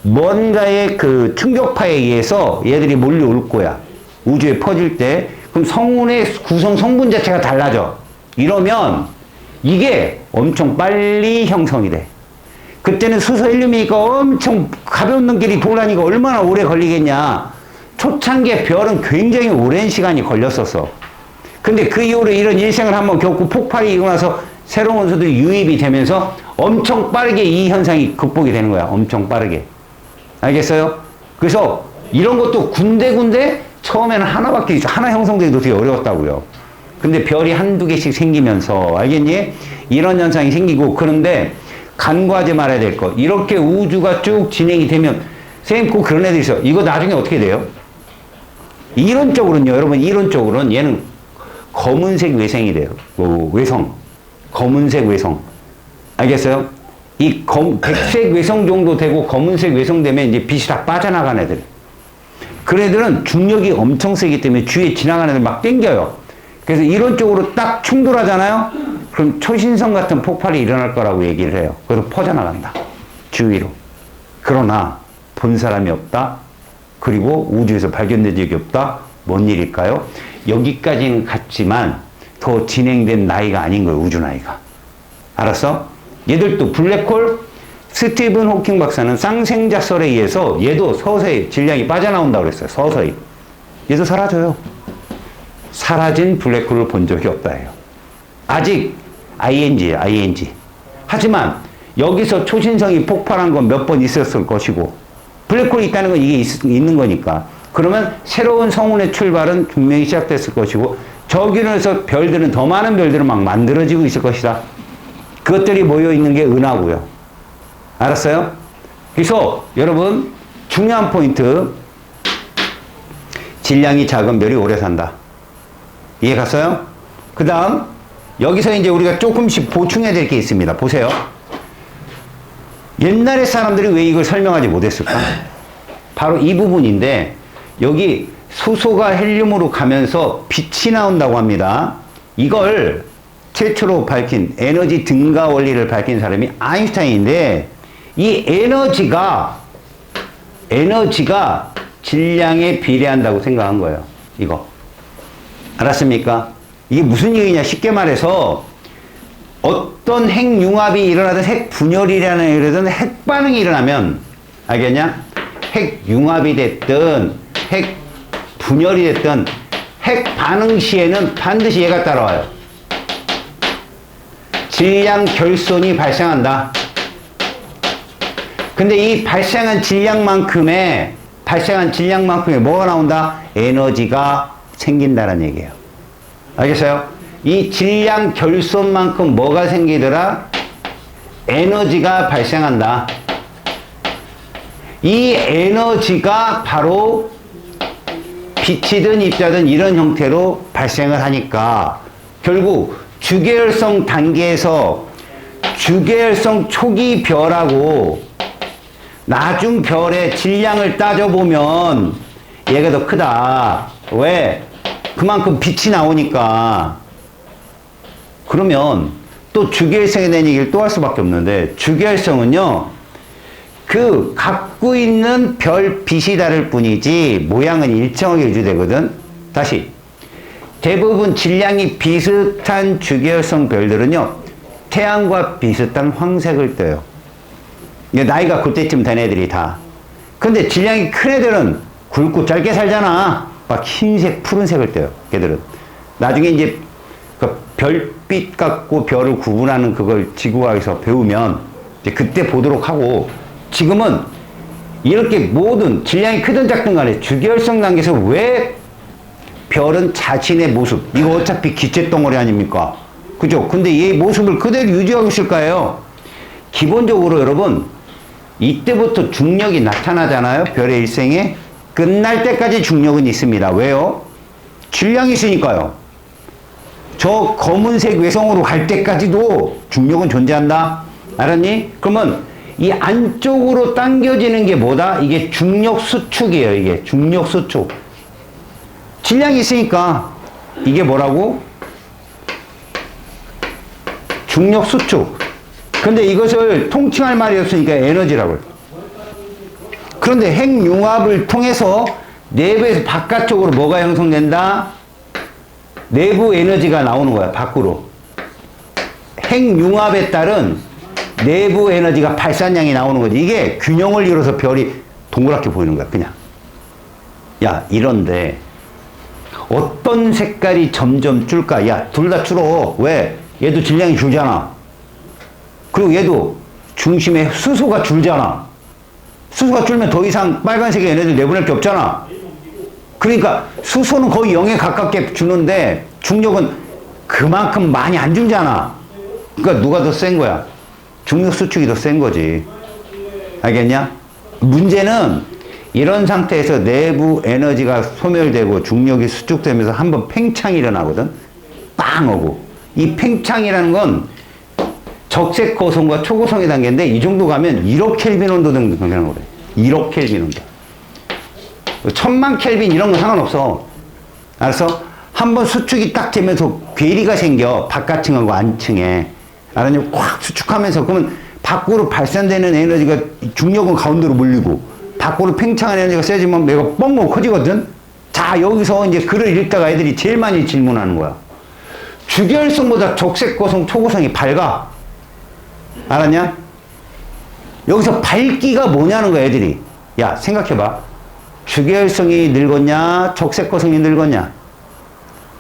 뭔가의 그 충격파에 의해서 얘들이 몰려올 거야. 우주에 퍼질 때. 그럼 성운의 구성 성분 자체가 달라져. 이러면 이게 엄청 빨리 형성이 돼. 그때는 수소 헬륨이니까 엄청 가벼운 놈끼리 돌아니까 얼마나 오래 걸리겠냐. 초창기에 별은 굉장히 오랜 시간이 걸렸었어. 근데 그 이후로 이런 일생을 한번 겪고 폭발이 일어나서 새로운 원소들이 유입이 되면서 엄청 빠르게 이 현상이 극복이 되는 거야. 엄청 빠르게. 알겠어요? 그래서 이런 것도 군데군데 처음에는 하나밖에 하나 형성되기도 되게 어려웠다고요. 근데 별이 한두 개씩 생기면서 알겠니? 이런 현상이 생기고 그런데 간과하지 말아야 될 거. 이렇게 우주가 쭉 진행이 되면 선생님 꼭 그런 애들이 있어. 이거 나중에 어떻게 돼요? 이론적으로는요. 여러분 이론적으로는 얘는 검은색 외생이 돼요. 외성. 검은색 외성. 알겠어요? 백색 외성 정도 되고 검은색 외성 되면 이제 빛이 다 빠져나간 애들. 그 애들은 중력이 엄청 세기 때문에 주위에 지나가는 애들 막 땡겨요. 그래서 이론적으로 딱 충돌하잖아요? 그럼 초신성 같은 폭발이 일어날 거라고 얘기를 해요. 그래서 퍼져나간다. 주위로. 그러나 본 사람이 없다. 그리고 우주에서 발견된 적이 없다. 뭔 일일까요? 여기까지는 갔지만 더 진행된 나이가 아닌 거예요. 우주 나이가. 알았어? 얘들도 블랙홀, 스티븐 호킹 박사는 쌍생자설에 의해서 얘도 서서히 질량이 빠져나온다고 그랬어요. 서서히. 얘도 사라져요. 사라진 블랙홀을 본 적이 없다 해요. 아직 ING예요. ING. 하지만 여기서 초신성이 폭발한 건 몇 번 있었을 것이고 블랙홀이 있다는 건 이게 있는 거니까 그러면 새로운 성운의 출발은 분명히 시작됐을 것이고 저기로 해서 별들은 더 많은 별들은 막 만들어지고 있을 것이다. 그것들이 모여있는 게 은하고요. 알았어요? 그래서 여러분 중요한 포인트 질량이 작은 별이 오래 산다. 이해 갔어요? 그 다음 여기서 이제 우리가 조금씩 보충해야 될 게 있습니다. 보세요. 옛날의 사람들이 왜 이걸 설명하지 못했을까? 바로 이 부분인데 여기 수소가 헬륨으로 가면서 빛이 나온다고 합니다. 이걸 최초로 밝힌 에너지 등가 원리를 밝힌 사람이 아인슈타인인데 이 에너지가 질량에 비례한다고 생각한 거예요. 이거. 알았습니까? 이게 무슨 얘기냐? 쉽게 말해서 어떤 핵융합이 일어나든 핵분열이라는 일이든 핵반응이 일어나면 알겠냐? 핵융합이 됐든 핵분열이 됐든 핵반응 시에는 반드시 얘가 따라와요. 질량 결손이 발생한다. 근데 이 발생한 질량만큼의 뭐가 나온다? 에너지가 생긴다는 얘기예요. 알겠어요? 이 질량 결손만큼 뭐가 생기더라? 에너지가 발생한다. 이 에너지가 바로 빛이든 입자든 이런 형태로 발생을 하니까 결국 주계열성 단계에서 주계열성 초기 별하고 나중 별의 질량을 따져보면 얘가 더 크다. 왜? 그만큼 빛이 나오니까. 그러면 또 주계열성에 대한 얘기를 또 할 수밖에 없는데 주계열성은요 그 갖고 있는 별 빛이 다를 뿐이지 모양은 일정하게 유지되거든. 다시 대부분 질량이 비슷한 주계열성 별들은요 태양과 비슷한 황색을 떼요. 나이가 그때쯤 된 애들이 다. 근데 질량이 큰 애들은 굵고 짧게 살잖아. 막 흰색, 푸른색을 떼요. 걔들은. 나중에 이제 그 별빛 갖고 별을 구분하는 그걸 지구과학에서 배우면 이제 그때 보도록 하고 지금은 이렇게 모든 질량이 크든 작든 간에 주계열성 단계에서 왜 별은 자신의 모습, 이거 어차피 기체 덩어리 아닙니까? 그죠? 근데 이 모습을 그대로 유지하고 있을까요? 기본적으로 여러분 이때부터 중력이 나타나잖아요. 별의 일생에. 끝날 때까지 중력은 있습니다. 왜요? 질량이 있으니까요. 저 검은색 외성으로 갈 때까지도 중력은 존재한다. 알았니? 그러면 이 안쪽으로 당겨지는 게 뭐다? 이게 중력 수축이에요. 이게 중력 수축. 질량이 있으니까 이게 뭐라고? 중력 수축. 근데 이것을 통칭할 말이 없으니까 에너지라고요. 그런데 핵융합을 통해서 내부에서 바깥쪽으로 뭐가 형성된다? 내부 에너지가 나오는 거야. 밖으로. 핵융합에 따른 내부 에너지가 발산량이 나오는 거지. 이게 균형을 이뤄서 별이 동그랗게 보이는 거야. 그냥. 야, 이런데 어떤 색깔이 점점 줄까? 야, 둘 다 줄어. 왜? 얘도 질량이 줄잖아. 그리고 얘도 중심에 수소가 줄잖아. 수소가 줄면 더 이상 빨간색의 에너지를 내보낼 게 없잖아. 그러니까 수소는 거의 0에 가깝게 주는데 중력은 그만큼 많이 안 줄잖아. 그러니까 누가 더 센 거야? 중력 수축이 더 센 거지. 알겠냐? 문제는 이런 상태에서 내부 에너지가 소멸되고 중력이 수축되면서 한번 팽창이 일어나거든. 빵 하고. 이 팽창이라는 건 적색 고성과 초고성의 단계인데 이 정도 가면 1억 켈빈 온도 정도 되는 거래. 1억 켈빈 온도. 1000만 켈빈 이런 건 상관없어. 알았어? 한번 수축이 딱 되면서 괴리가 생겨. 바깥층하고 안층에. 알았냐? 확 수축하면서 그러면 밖으로 발산되는 에너지가 중력은 가운데로 몰리고 밖으로 팽창하는 에너지가 세지면 얘가 뻥 커지거든. 자, 여기서 이제 글을 읽다가 애들이 제일 많이 질문하는 거야. 주계열성보다 적색 고성, 초고성이 밝아. 알았냐? 여기서 밝기가 뭐냐는 거야, 애들이. 야, 생각해봐. 주계열성이 늙었냐? 적색거성이 늙었냐?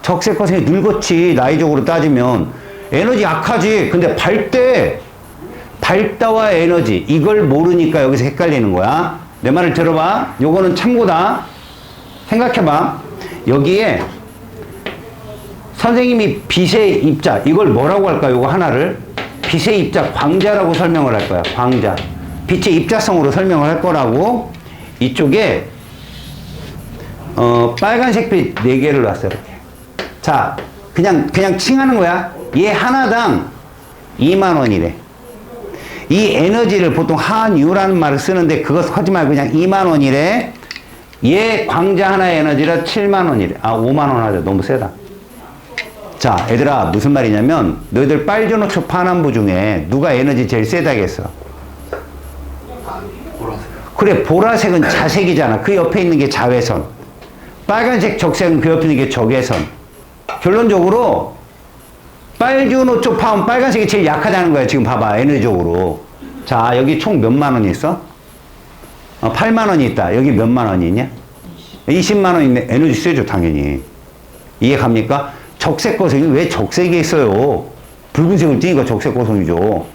적색거성이 늙었지, 나이적으로 따지면. 에너지 약하지. 근데 밝다와 에너지, 이걸 모르니까 여기서 헷갈리는 거야. 내 말을 들어봐. 요거는 참고다. 생각해봐. 여기에 선생님이 빛의 입자, 이걸 뭐라고 할까, 요거 하나를? 빛의 입자, 광자라고 설명을 할 거야, 광자. 빛의 입자성으로 설명을 할 거라고. 이쪽에, 빨간색 빛 4개를 놨어, 이렇게. 자, 그냥 칭하는 거야. 얘 하나당 2만 원이래. 이 에너지를 보통 한유라는 말을 쓰는데 그거 하지 말고 그냥 2만 원이래. 얘 광자 하나의 에너지가 7만 원이래. 아, 5만 원 하자. 너무 세다. 자, 얘들아, 무슨 말이냐면, 너희들 빨주노초 파남부 중에 누가 에너지 제일 세다겠어? 그래, 보라색은 자색이잖아. 그 옆에 있는 게 자외선. 빨간색 적색은 그 옆에 있는 게 적외선. 결론적으로, 빨주노초 파면 빨간색이 제일 약하다는 거야. 지금 봐봐, 에너지적으로. 자, 여기 총 몇만 원이 있어? 8만 원이 있다. 여기 몇만 원이 있냐? 20만 원 있네. 에너지 세죠, 당연히. 이해 갑니까? 적색 거성이 왜 적색이 있어요? 붉은색을 띠니까 적색 거성이죠.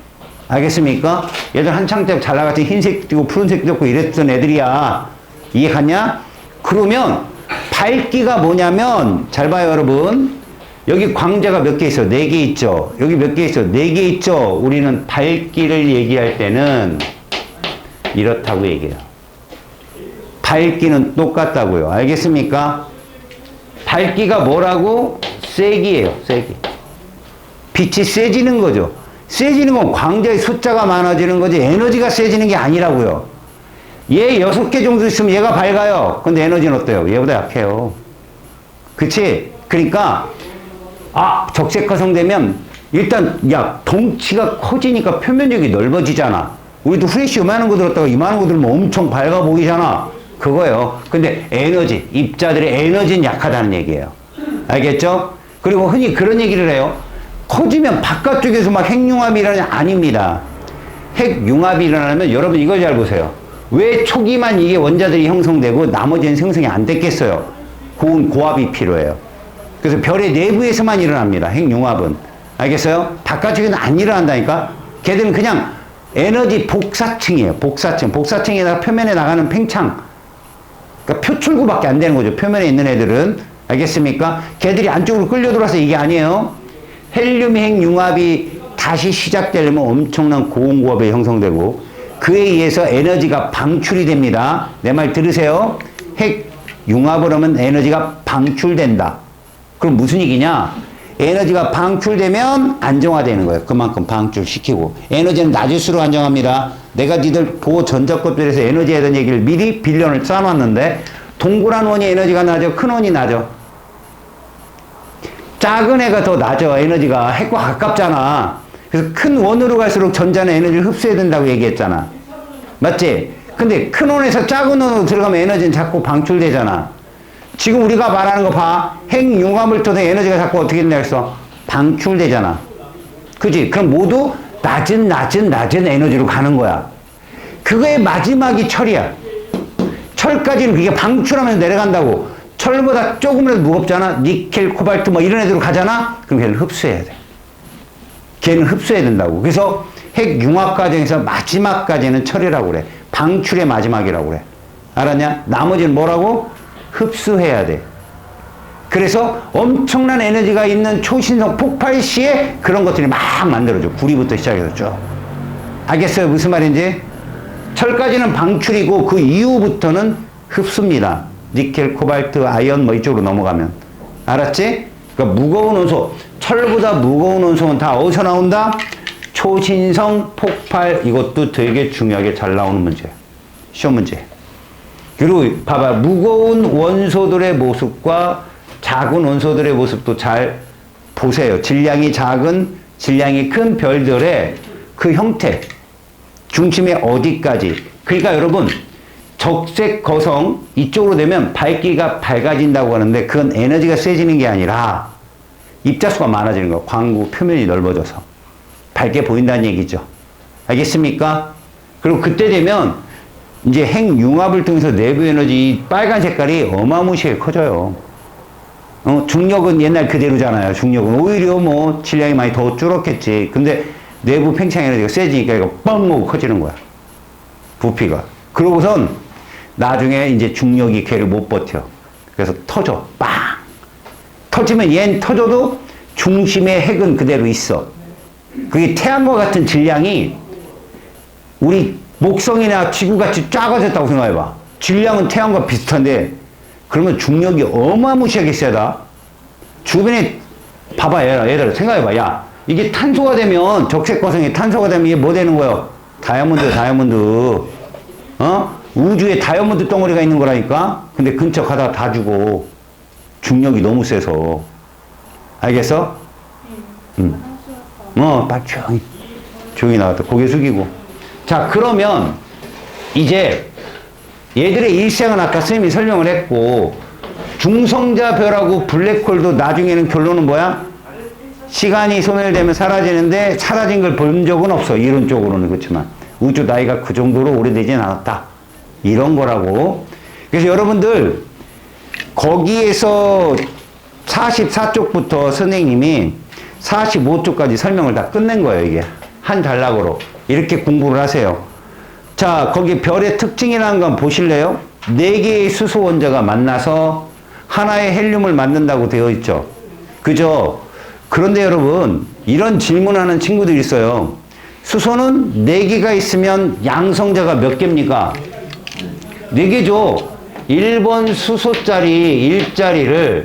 알겠습니까? 얘들 한창 때 잘 나갔던 흰색 띠고 푸른색 띠고 이랬던 애들이야. 이해 갔냐? 그러면 밝기가 뭐냐면 잘 봐요, 여러분. 여기 광자가 몇 개 있어? 4개 있죠? 여기 몇 개 있어? 4개 있죠? 우리는 밝기를 얘기할 때는 이렇다고 얘기해요. 밝기는 똑같다고요. 알겠습니까? 밝기가 뭐라고? 세기예요, 세기. 빛이 세지는 거죠. 세지는 건 광자의 숫자가 많아지는 거지 에너지가 세지는 게 아니라고요. 얘 6개 정도 있으면 얘가 밝아요. 근데 에너지는 어때요? 얘보다 약해요. 그치? 그러니까 적색화성되면 일단 덩치가 커지니까 표면적이 넓어지잖아. 우리도 후레쉬 이만한 거 들었다가 이만한 거 들으면 엄청 밝아 보이잖아. 그거예요. 근데 에너지, 입자들의 에너지는 약하다는 얘기예요. 알겠죠? 그리고 흔히 그런 얘기를 해요. 커지면 바깥쪽에서 막 핵융합이 일어나냐? 아닙니다. 핵융합이 일어나면 여러분 이걸 잘 보세요. 왜 초기만 이게 원자들이 형성되고 나머지는 생성이 안 됐겠어요? 고압이 필요해요. 그래서 별의 내부에서만 일어납니다. 핵융합은. 알겠어요? 바깥쪽에는 안 일어난다니까? 걔들은 그냥 에너지 복사층이에요. 복사층. 복사층에다가 표면에 나가는 팽창. 그러니까 표출구밖에 안 되는 거죠. 표면에 있는 애들은. 알겠습니까? 걔들이 안쪽으로 끌려 들어와서 이게 아니에요. 헬륨 핵융합이 다시 시작되려면 엄청난 고온고압이 형성되고 그에 의해서 에너지가 방출이 됩니다. 내 말 들으세요. 핵융합을 하면 에너지가 방출된다. 그럼 무슨 얘기냐? 에너지가 방출되면 안정화되는 거예요. 그만큼 방출시키고. 에너지는 낮을수록 안정합니다. 내가 니들 보호 전자급들에서 에너지에 대한 얘기를 미리 빌런을 쌓아놨는데 동그란 원이 에너지가 낮아, 큰 원이 낮아. 작은 애가 더 낮아. 에너지가 핵과 가깝잖아. 그래서 큰 원으로 갈수록 전자는 에너지를 흡수해야 된다고 얘기했잖아. 맞지? 근데 큰 원에서 작은 원으로 들어가면 에너지는 자꾸 방출되잖아. 지금 우리가 말하는 거 봐. 핵융합을 통해 에너지가 자꾸 어떻게 된다 했어? 방출되잖아. 그지? 그럼 모두 낮은 에너지로 가는 거야. 그거의 마지막이 철이야. 철까지는 그게 방출하면서 내려간다고. 철보다 조금이라도 무겁잖아. 니켈, 코발트 뭐 이런 애들로 가잖아. 그럼 걔는 흡수해야 돼. 걔는 흡수해야 된다고. 그래서 핵융합 과정에서 마지막까지는 철이라고 그래. 방출의 마지막이라고 그래. 알았냐? 나머지는 뭐라고? 흡수해야 돼. 그래서 엄청난 에너지가 있는 초신성 폭발 시에 그런 것들이 막 만들어져. 구리부터 시작해서 쭉. 알겠어요? 무슨 말인지? 철까지는 방출이고 그 이후부터는 흡수입니다. 니켈, 코발트, 아이언 뭐 이쪽으로 넘어가면. 알았지? 그러니까 무거운 원소, 철보다 무거운 원소는 다 어디서 나온다? 초신성 폭발. 이것도 되게 중요하게 잘 나오는 문제야. 시험 문제. 그리고 봐봐. 무거운 원소들의 모습과 작은 원소들의 모습도 잘 보세요. 질량이 작은, 질량이 큰 별들의 그 형태. 중심에 어디까지. 그러니까 여러분, 적색 거성 이쪽으로 되면 밝기가 밝아진다고 하는데 그건 에너지가 세지는 게 아니라 입자수가 많아지는 거예요. 광구 표면이 넓어져서. 밝게 보인다는 얘기죠. 알겠습니까? 그리고 그때 되면 이제 핵융합을 통해서 내부 에너지 빨간 색깔이 어마무시하게 커져요. 중력은 옛날 그대로잖아요. 중력은 오히려 뭐 질량이 많이 더 줄었겠지. 근데 내부 팽창 에너지가 세지니까 이거 뻥 하고 커지는 거야. 부피가. 그러고선 나중에 이제 중력이 걔를 못 버텨. 그래서 터져. 빵! 터지면 얘는 터져도 중심의 핵은 그대로 있어. 그게 태양과 같은 질량이 우리 목성이나 지구같이 작아졌다고 생각해봐. 질량은 태양과 비슷한데 그러면 중력이 어마무시하게 세다. 주변에 봐봐. 얘들아 생각해봐. 야, 이게 탄소가 되면 적색거성이 탄소가 되면 이게 뭐 되는 거예요? 다이아몬드. 우주에 다이아몬드 덩어리가 있는 거라니까? 근데 근처 가다가 다 죽어. 중력이 너무 세서. 알겠어? 빨리 조용히 나갔다. 고개 숙이고. 자, 그러면 이제 얘들의 일생은 아까 선생님이 설명을 했고, 중성자별하고 블랙홀도 나중에는 결론은 뭐야? 시간이 소멸되면 사라지는데 사라진 걸 본 적은 없어. 이론적으로는 그렇지만. 우주 나이가 그 정도로 오래되진 않았다. 이런 거라고. 그래서 여러분들 거기에서 44쪽부터 선생님이 45쪽까지 설명을 다 끝낸 거예요. 이게 한 단락으로. 이렇게 공부를 하세요. 자, 거기 별의 특징이라는 건 보실래요? 4개의 수소 원자가 만나서 하나의 헬륨을 만든다고 되어 있죠. 그죠? 그런데 여러분, 이런 질문하는 친구들이 있어요. 수소는 4개가 있으면 양성자가 몇 개입니까? 4개죠. 1번 수소짜리 1자리를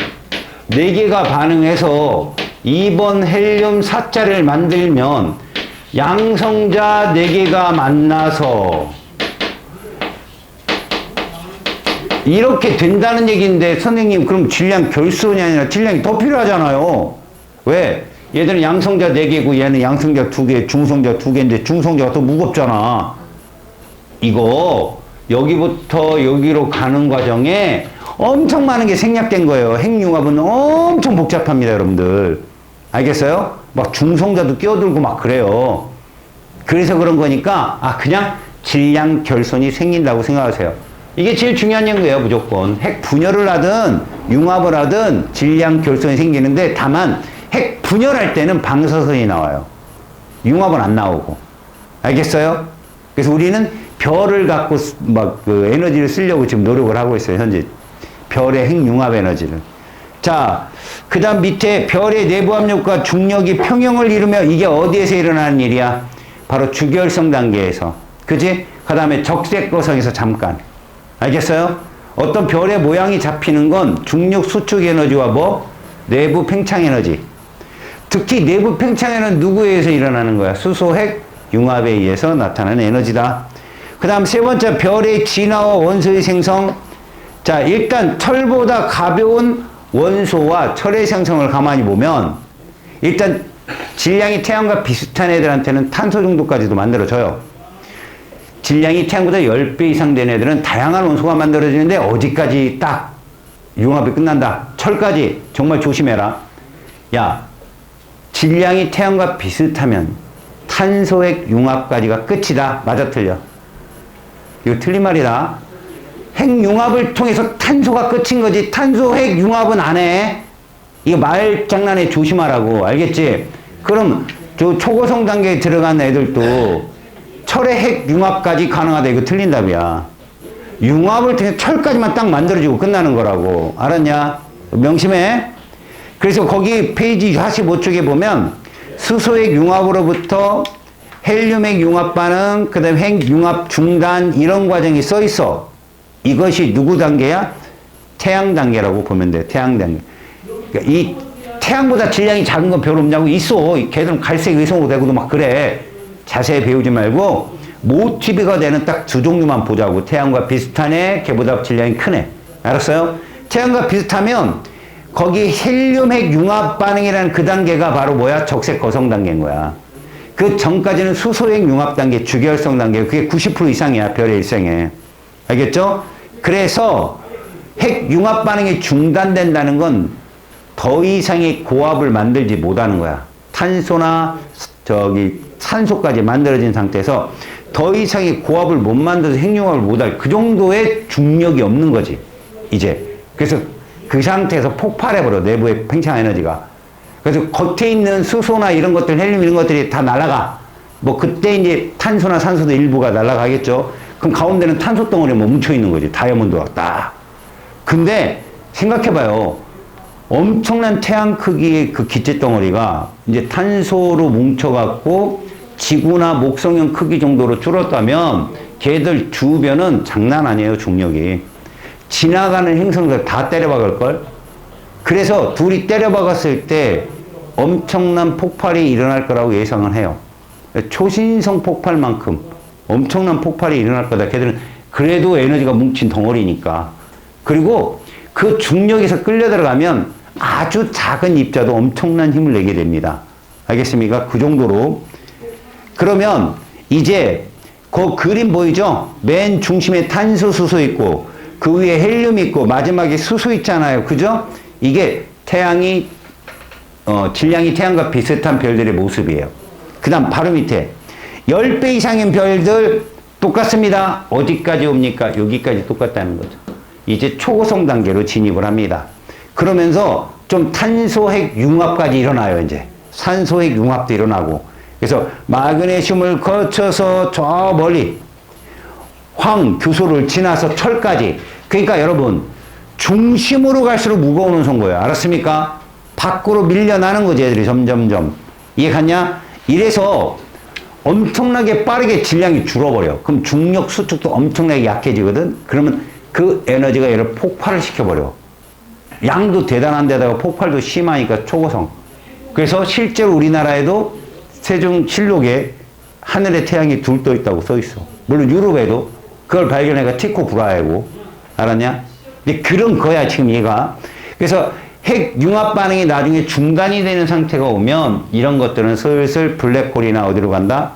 4개가 반응해서 2번 헬륨 4자리를 만들면 양성자 4개가 만나서 이렇게 된다는 얘기인데, 선생님 그럼 질량 결손이 아니라 질량이 더 필요하잖아요. 왜? 얘들은 양성자 4개고 얘는 양성자 2개, 중성자 2개인데 중성자가 더 무겁잖아. 이거 여기부터 여기로 가는 과정에 엄청 많은 게 생략된 거예요. 핵융합은 엄청 복잡합니다, 여러분들. 알겠어요? 막 중성자도 끼어들고 막 그래요. 그래서 그런 거니까 그냥 질량 결손이 생긴다고 생각하세요. 이게 제일 중요한 연구예요, 무조건. 핵 분열을 하든 융합을 하든 질량 결손이 생기는데, 다만 핵 분열할 때는 방사선이 나와요. 융합은 안 나오고. 알겠어요? 그래서 우리는 별을 갖고 막 그 에너지를 쓰려고 지금 노력을 하고 있어요, 현재. 별의 핵융합 에너지를. 자, 그 다음 밑에 별의 내부 압력과 중력이 평형을 이루며, 이게 어디에서 일어나는 일이야? 바로 주결성 단계에서. 그지? 그 다음에 적색거성에서 잠깐. 알겠어요? 어떤 별의 모양이 잡히는 건 중력 수축 에너지와 내부 팽창 에너지. 특히 내부 팽창에는 누구에 의해서 일어나는 거야? 수소핵 융합에 의해서 나타나는 에너지다. 그 다음 세 번째, 별의 진화와 원소의 생성. 자, 일단 철보다 가벼운 원소와 철의 생성을 가만히 보면, 일단 질량이 태양과 비슷한 애들한테는 탄소 정도까지도 만들어져요. 질량이 태양보다 10배 이상 된 애들은 다양한 원소가 만들어지는데 어디까지 딱 융합이 끝난다. 철까지. 정말 조심해라. 야, 질량이 태양과 비슷하면 탄소핵 융합까지가 끝이다. 맞아, 틀려? 이거 틀린 말이다. 핵융합을 통해서 탄소가 끝인 거지 탄소핵 융합은 안 해. 이거 말장난에 조심하라고. 알겠지? 그럼 저 초고성 단계에 들어간 애들도 철의 핵 융합까지 가능하다. 이거 틀린 답이야. 융합을 통해 철까지만 딱 만들어지고 끝나는 거라고. 알았냐? 명심해. 그래서 거기 페이지 45쪽에 보면 수소핵 융합으로부터 헬륨핵 융합 반응, 그 다음에 핵 융합 중단, 이런 과정이 써 있어. 이것이 누구 단계야? 태양 단계라고 보면 돼. 태양 단계. 그러니까 이 태양보다 질량이 작은 건 별 없냐고. 있어. 걔들은 갈색 위성으로 되고도 막 그래. 자세히 배우지 말고 모티브가 되는 딱 2종류만 보자고. 태양과 비슷한 애, 걔보다 질량이 큰 애. 알았어요? 태양과 비슷하면 거기 헬륨핵 융합 반응이라는 그 단계가 바로 뭐야? 적색 거성 단계인 거야. 그 전까지는 수소핵 융합 단계, 주결성 단계. 그게 90% 이상이야, 별의 일생에. 알겠죠? 그래서 핵 융합 반응이 중단된다는 건 더 이상의 고압을 만들지 못하는 거야. 탄소나 산소까지 만들어진 상태에서 더 이상의 고압을 못 만들어서 핵융합을 못할 그 정도의 중력이 없는 거지, 이제. 그래서 그 상태에서 폭발해버려, 내부의 팽창 에너지가. 그래서 겉에 있는 수소나 이런 것들, 헬륨 이런 것들이 다 날아가. 그때 이제 탄소나 산소도 일부가 날아가겠죠. 그럼 가운데는 탄소 덩어리가 뭉쳐있는 거지, 다이아몬드가 딱. 근데 생각해봐요. 엄청난 태양 크기의 그 기체 덩어리가 이제 탄소로 뭉쳐갖고 지구나 목성형 크기 정도로 줄었다면 걔들 주변은 장난 아니에요, 중력이. 지나가는 행성들 다 때려박을걸? 그래서 둘이 때려박았을 때 엄청난 폭발이 일어날 거라고 예상을 해요. 초신성 폭발만큼 엄청난 폭발이 일어날 거다. 걔들은 그래도 에너지가 뭉친 덩어리니까. 그리고 그 중력에서 끌려 들어가면 아주 작은 입자도 엄청난 힘을 내게 됩니다. 알겠습니까? 그 정도로. 그러면 이제 그 그림 보이죠? 맨 중심에 탄소, 수소 있고 그 위에 헬륨 있고 마지막에 수소 있잖아요. 그죠? 이게 태양이 질량이 태양과 비슷한 별들의 모습이에요. 그 다음 바로 밑에 10배 이상인 별들 똑같습니다. 어디까지 옵니까? 여기까지 똑같다는 거죠. 이제 초고성 단계로 진입을 합니다. 그러면서 좀 탄소핵 융합까지 일어나요. 이제 산소핵 융합도 일어나고. 그래서 마그네슘을 거쳐서 저 멀리 황, 규소를 지나서 철까지. 그러니까 여러분 중심으로 갈수록 무거운 원소인 거예요. 알았습니까? 밖으로 밀려나는 거지 애들이 점점점. 이해갔냐? 이래서 엄청나게 빠르게 질량이 줄어버려. 그럼 중력 수축도 엄청나게 약해지거든. 그러면 그 에너지가 얘를 폭발을 시켜버려. 양도 대단한 데다가 폭발도 심하니까 초고성. 그래서 실제로 우리나라에도 세종실록에 하늘에 태양이 둘 떠 있다고 써 있어. 물론 유럽에도 그걸 발견해가 티코 브라헤고. 알았냐? 근데 그런 거야 지금 얘가. 그래서 핵 융합 반응이 나중에 중단이 되는 상태가 오면 이런 것들은 슬슬 블랙홀이나 어디로 간다?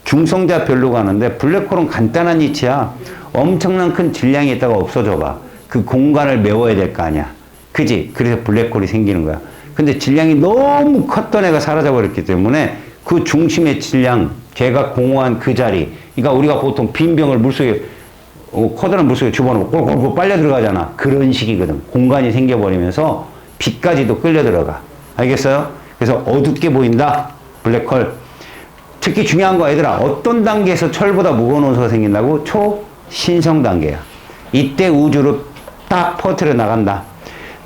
중성자 별로 가는데 블랙홀은 간단한 이치야. 엄청난 큰 질량이 있다가 없어져 봐. 그 공간을 메워야 될 거 아니야. 그지? 그래서 블랙홀이 생기는 거야. 근데 질량이 너무 컸던 애가 사라져 버렸기 때문에 그 중심의 질량, 걔가 공허한 그 자리. 그러니까 우리가 보통 빈 병을 물속에 커다란 물속에 집어넣고 꼴꼴꼴 빨려 들어가잖아. 그런 식이거든. 공간이 생겨버리면서 빛까지도 끌려 들어가. 알겠어요? 그래서 어둡게 보인다. 블랙홀. 특히 중요한 거 얘들아. 어떤 단계에서 철보다 무거운 원소가 생긴다고? 초신성 단계야. 이때 우주로 딱 퍼뜨려 나간다.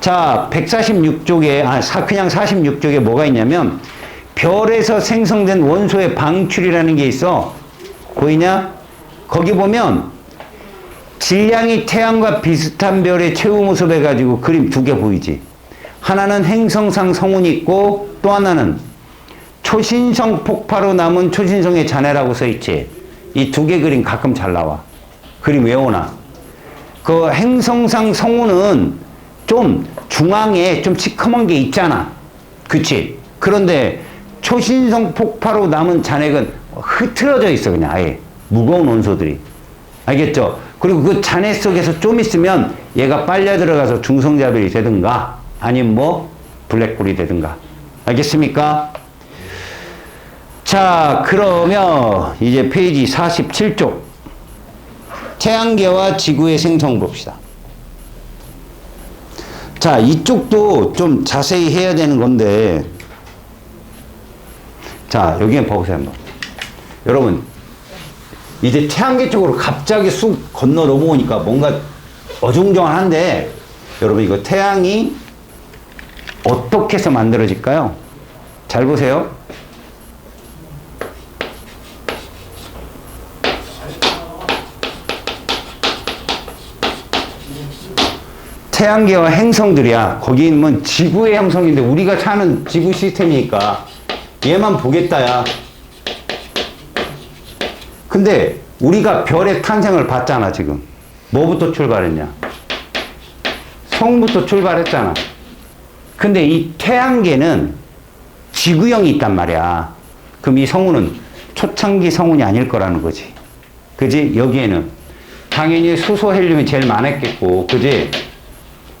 자, 146쪽에, 그냥 46쪽에 뭐가 있냐면, 별에서 생성된 원소의 방출이라는 게 있어. 보이냐? 거기 보면, 질량이 태양과 비슷한 별의 최후 모습 해가지고 그림 두 개 보이지? 하나는 행성상 성운이 있고, 또 하나는 초신성 폭파로 남은 초신성의 잔해라고 써있지? 이 두 개 그림 가끔 잘 나와. 그림 외워놔. 그 행성상 성운은 좀 중앙에 좀 시커먼 게 있잖아. 그치? 그런데 초신성 폭파로 남은 잔해는 흐트러져 있어. 그냥 아예. 무거운 원소들이. 알겠죠? 그리고 그 잔해 속에서 좀 있으면 얘가 빨려 들어가서 중성자별이 되든가 아니면 뭐 블랙홀이 되든가. 알겠습니까? 자, 그러면 이제 페이지 47쪽. 태양계와 지구의 생성 봅시다. 자, 이쪽도 좀 자세히 해야 되는 건데, 자, 여기 봐보세요, 한번. 여러분, 이제 태양계 쪽으로 갑자기 쑥 건너 넘어오니까 뭔가 어중쩡한데, 여러분, 이거 태양이 어떻게 해서 만들어질까요? 잘 보세요. 태양계와 행성들이야. 거기 있는 지구의 형성인데 우리가 사는 지구 시스템이니까 얘만 보겠다야. 근데 우리가 별의 탄생을 봤잖아. 지금 뭐부터 출발했냐? 성부터 출발했잖아. 근데 이 태양계는 지구형이 있단 말이야. 그럼 이 성운은 초창기 성운이 아닐 거라는 거지. 그지? 여기에는 당연히 수소 헬륨이 제일 많았겠고, 그지?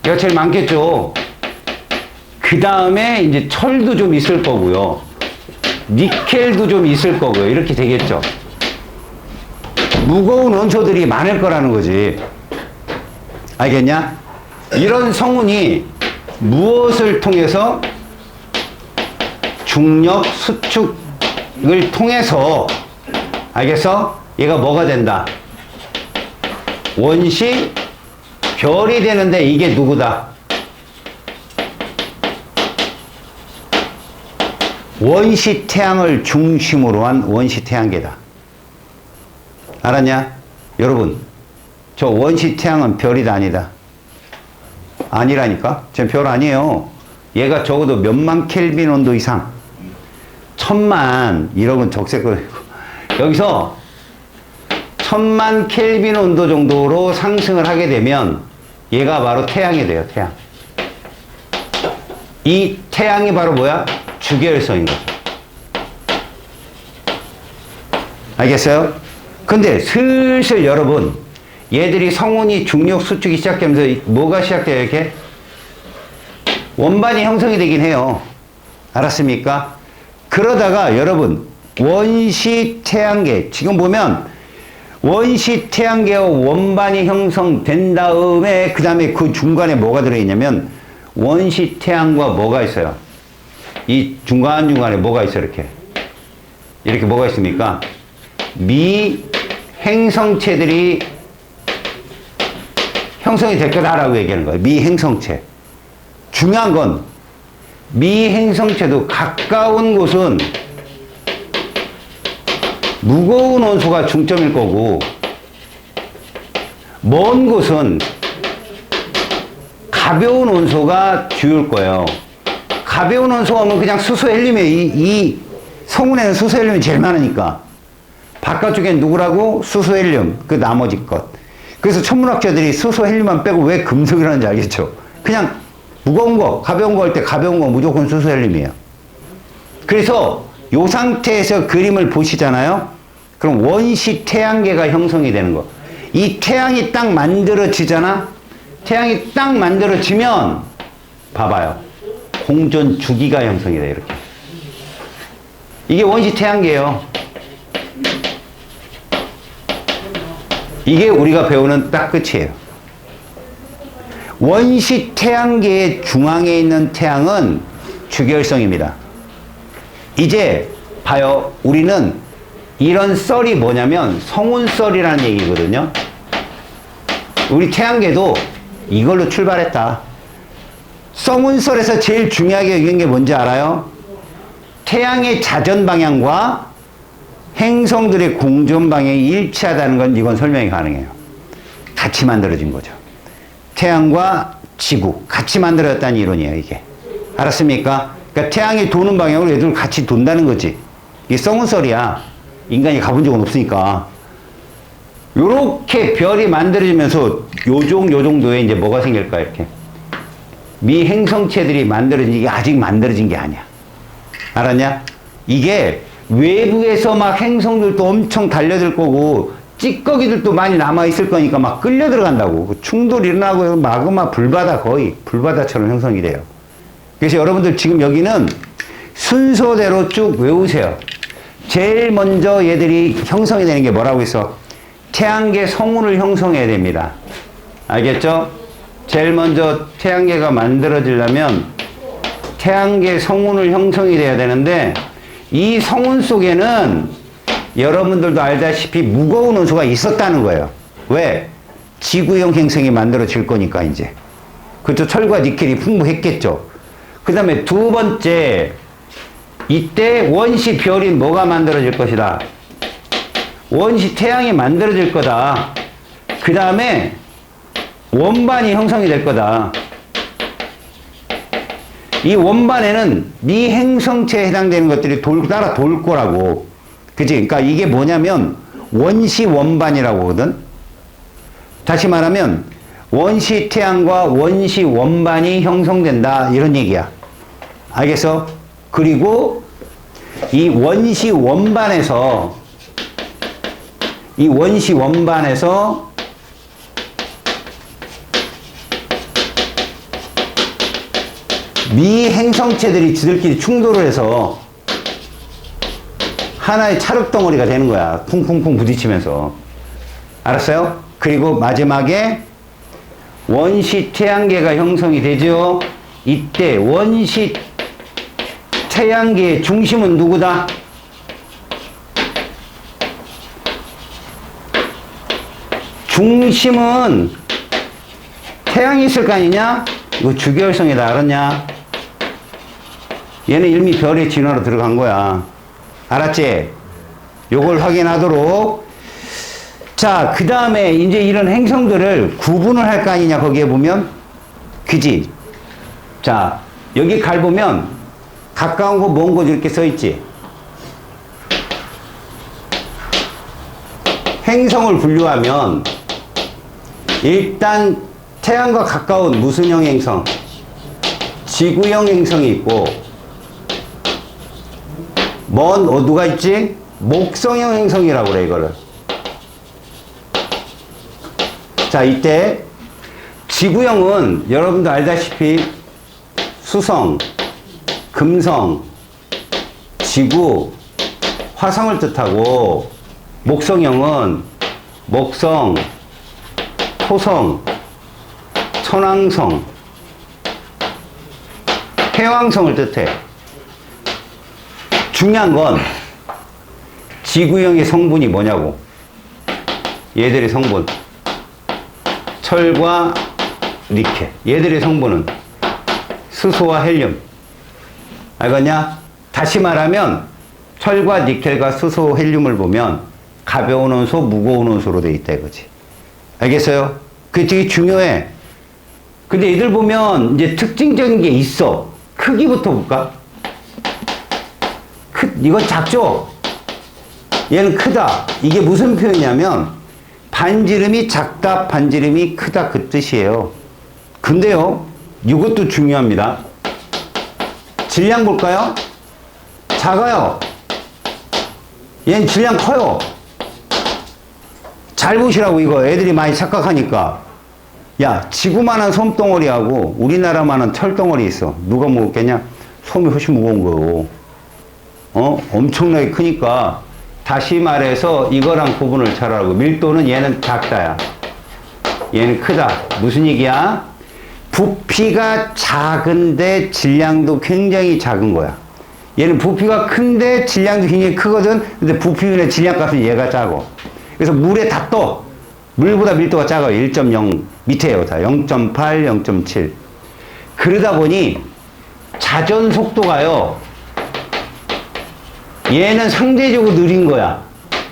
얘가 제일 많겠죠. 그 다음에 이제 철도 좀 있을 거고요. 니켈도 좀 있을 거고요. 이렇게 되겠죠. 무거운 원소들이 많을 거라는 거지. 알겠냐? 이런 성운이 무엇을 통해서? 중력 수축을 통해서, 알겠어? 얘가 뭐가 된다? 원시 별이 되는데 이게 누구다? 원시 태양을 중심으로 한 원시 태양계다. 알았냐? 여러분, 저 원시 태양은 별이다 아니다? 아니라니까? 전 별 아니에요. 얘가 적어도 몇만 켈빈 온도 이상, 1000만 1억은 적색거리고. 여기서 천만 켈빈 온도 정도로 상승을 하게 되면 얘가 바로 태양이 돼요, 태양. 이 태양이 바로 뭐야? 주계열성인 거죠. 알겠어요? 근데 슬슬 여러분, 얘들이 성운이 중력 수축이 시작되면서 뭐가 시작돼요, 이렇게? 원반이 형성이 되긴 해요. 알았습니까? 그러다가 여러분, 원시 태양계, 지금 보면 원시 태양계와 원반이 형성된 다음에 그 다음에 그 중간에 뭐가 들어있냐면 원시 태양과 뭐가 있어요? 이 중간중간에 뭐가 있어요? 이렇게 뭐가 있습니까? 미 행성체들이 형성이 될 거다라고 얘기하는 거예요. 미 행성체. 중요한 건 미 행성체도 가까운 곳은 무거운 원소가 중점일 거고 먼 곳은 가벼운 원소가 주요일 거예요. 가벼운 원소가 오면 그냥 수소 헬륨이에요. 이 성운에는 수소 헬륨이 제일 많으니까. 바깥쪽엔 누구라고? 수소 헬륨. 그 나머지 것. 그래서 천문학자들이 수소 헬륨만 빼고 왜 금속이라는지 알겠죠? 그냥 무거운 거, 가벼운 거 할 때 가벼운 거 무조건 수소 헬륨이에요. 그래서 이 상태에서 그림을 보시잖아요. 그럼 원시 태양계가 형성이 되는 거. 이 태양이 딱 만들어지잖아. 태양이 딱 만들어지면 봐봐요. 공전 주기가 형성이 돼 이렇게. 이게 원시 태양계예요. 이게 우리가 배우는 딱 끝이에요. 원시 태양계의 중앙에 있는 태양은 주계열성입니다. 이제 봐요. 우리는 이런 썰이 뭐냐면 성운썰이라는 얘기거든요. 우리 태양계도 이걸로 출발했다. 성운설에서 제일 중요하게 여긴 게 뭔지 알아요? 태양의 자전 방향과 행성들의 공전 방향이 일치하다는 건 이건 설명이 가능해요. 같이 만들어진 거죠. 태양과 지구 같이 만들어졌다는 이론이에요, 이게. 알았습니까? 그러니까 태양이 도는 방향으로 얘들 같이 돈다는 거지. 이게 성운설이야. 인간이 가본 적은 없으니까. 요렇게 별이 만들어지면서 요 정도에 이제 뭐가 생길까, 이렇게. 미 행성체들이 만들어진, 이게 아직 만들어진 게 아니야. 알았냐? 이게 외부에서 막 행성들도 엄청 달려들 거고, 찌꺼기들도 많이 남아있을 거니까 막 끌려 들어간다고. 충돌이 일어나고, 마그마 불바다 거의, 불바다처럼 형성이 돼요. 그래서 여러분들 지금 여기는 순서대로 쭉 외우세요. 제일 먼저 얘들이 형성이 되는 게 뭐라고 있어? 태양계 성운을 형성해야 됩니다. 알겠죠? 제일 먼저 태양계가 만들어지려면 태양계 성운을 형성이 돼야 되는데 이 성운 속에는 여러분들도 알다시피 무거운 원소가 있었다는 거예요. 왜? 지구형 행성이 만들어질 거니까 이제. 그렇죠? 철과 니켈이 풍부했겠죠. 그 다음에 두 번째, 이때 원시 별이 뭐가 만들어질 것이다. 원시 태양이 만들어질 거다. 그 다음에 원반이 형성이 될 거다. 이 원반에는 미 행성체에 해당되는 것들이 따라 돌 거라고. 그치? 그러니까 이게 뭐냐면 원시 원반이라고 하거든. 다시 말하면 원시 태양과 원시 원반이 형성된다 이런 얘기야. 알겠어? 그리고 이 원시 원반에서 미 행성체들이 지들끼리 충돌을 해서 하나의 찰흙덩어리가 되는 거야. 쿵쿵쿵 부딪히면서. 알았어요? 그리고 마지막에 원시 태양계가 형성이 되죠. 이때 원시 태양계의 중심은 누구다? 중심은 태양이 있을 거 아니냐? 이거 주계열성이다. 알았냐? 얘는 이미 별의 진화로 들어간 거야. 알았지? 요걸 확인하도록. 자, 그 다음에 이제 이런 행성들을 구분을 할 거 아니냐, 거기에 보면. 그지? 자, 여기 갈 보면 가까운 거, 먼 곳 이렇게 써 있지? 행성을 분류하면 일단 태양과 가까운 무슨 형 행성? 지구형 행성이 있고 먼 누가 있지? 목성형 행성이라고 그래 이거를. 자, 이때 지구형은 여러분도 알다시피 수성, 금성, 지구, 화성을 뜻하고 목성형은 목성, 토성, 천왕성, 해왕성을 뜻해. 중요한 건 지구형의 성분이 뭐냐고. 얘들의 성분. 철과 니켈. 얘들의 성분은 수소와 헬륨. 알겠냐? 다시 말하면 철과 니켈과 수소, 헬륨을 보면 가벼운 원소, 무거운 원소로 돼 있다 이거지. 알겠어요? 그게 되게 중요해. 근데 얘들 보면 이제 특징적인 게 있어. 크기부터 볼까? 이건 작죠? 얘는 크다. 이게 무슨 표현이냐면 반지름이 작다, 반지름이 크다 그 뜻이에요. 근데요, 이것도 중요합니다. 질량 볼까요? 작아요. 얘는 질량 커요. 잘 보시라고 이거 애들이 많이 착각하니까. 야, 지구만한 솜덩어리하고 우리나라만한 철덩어리 있어. 누가 무겁겠냐? 솜이 훨씬 무거운 거고. 엄청나게 크니까 다시 말해서 이거랑 구분을 잘하라고. 밀도는 얘는 작다야. 얘는 크다. 무슨 얘기야? 부피가 작은데 질량도 굉장히 작은 거야. 얘는 부피가 큰데 질량도 굉장히 크거든. 근데 부피분의 질량값은 얘가 작어. 그래서 물에 다 떠. 물보다 밀도가 작아요. 1.0 밑에요. 다 0.8, 0.7. 그러다 보니 자전 속도가요. 얘는 상대적으로 느린 거야.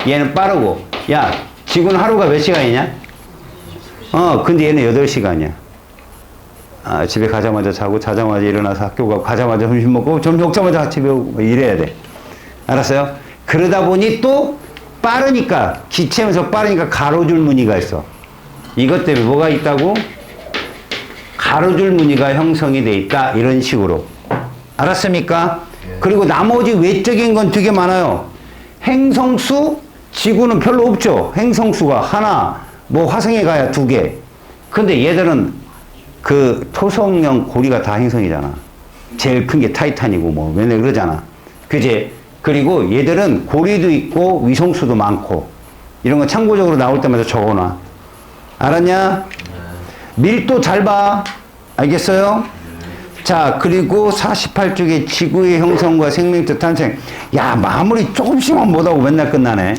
얘는 빠르고. 야, 지구는 하루가 몇 시간이냐? 근데 얘는 8시간이야. 아, 집에 가자마자 자고, 자자마자 일어나서 학교 가고, 가자마자 점심 먹고, 점심 먹자마자 집에 오고, 뭐 이래야 돼. 알았어요? 그러다 보니 또 빠르니까, 기체면서 빠르니까 가로줄 무늬가 있어. 이것 때문에 뭐가 있다고? 가로줄 무늬가 형성이 돼 있다. 이런 식으로. 알았습니까? 그리고 나머지 외적인 건 되게 많아요. 행성수, 지구는 별로 없죠. 행성수가 하나, 뭐 화성에 가야 2개. 근데 얘들은 그 토성형 고리가 다 행성이잖아. 제일 큰 게 타이탄이고 뭐 맨날 그러잖아. 그지? 그리고 얘들은 고리도 있고 위성수도 많고 이런 거 참고적으로 나올 때마다 적어놔. 알았냐? 밀도 잘 봐. 알겠어요? 자, 그리고 48쪽에 지구의 형성과 생명체 탄생. 야, 마무리 조금씩만 못하고 맨날 끝나네.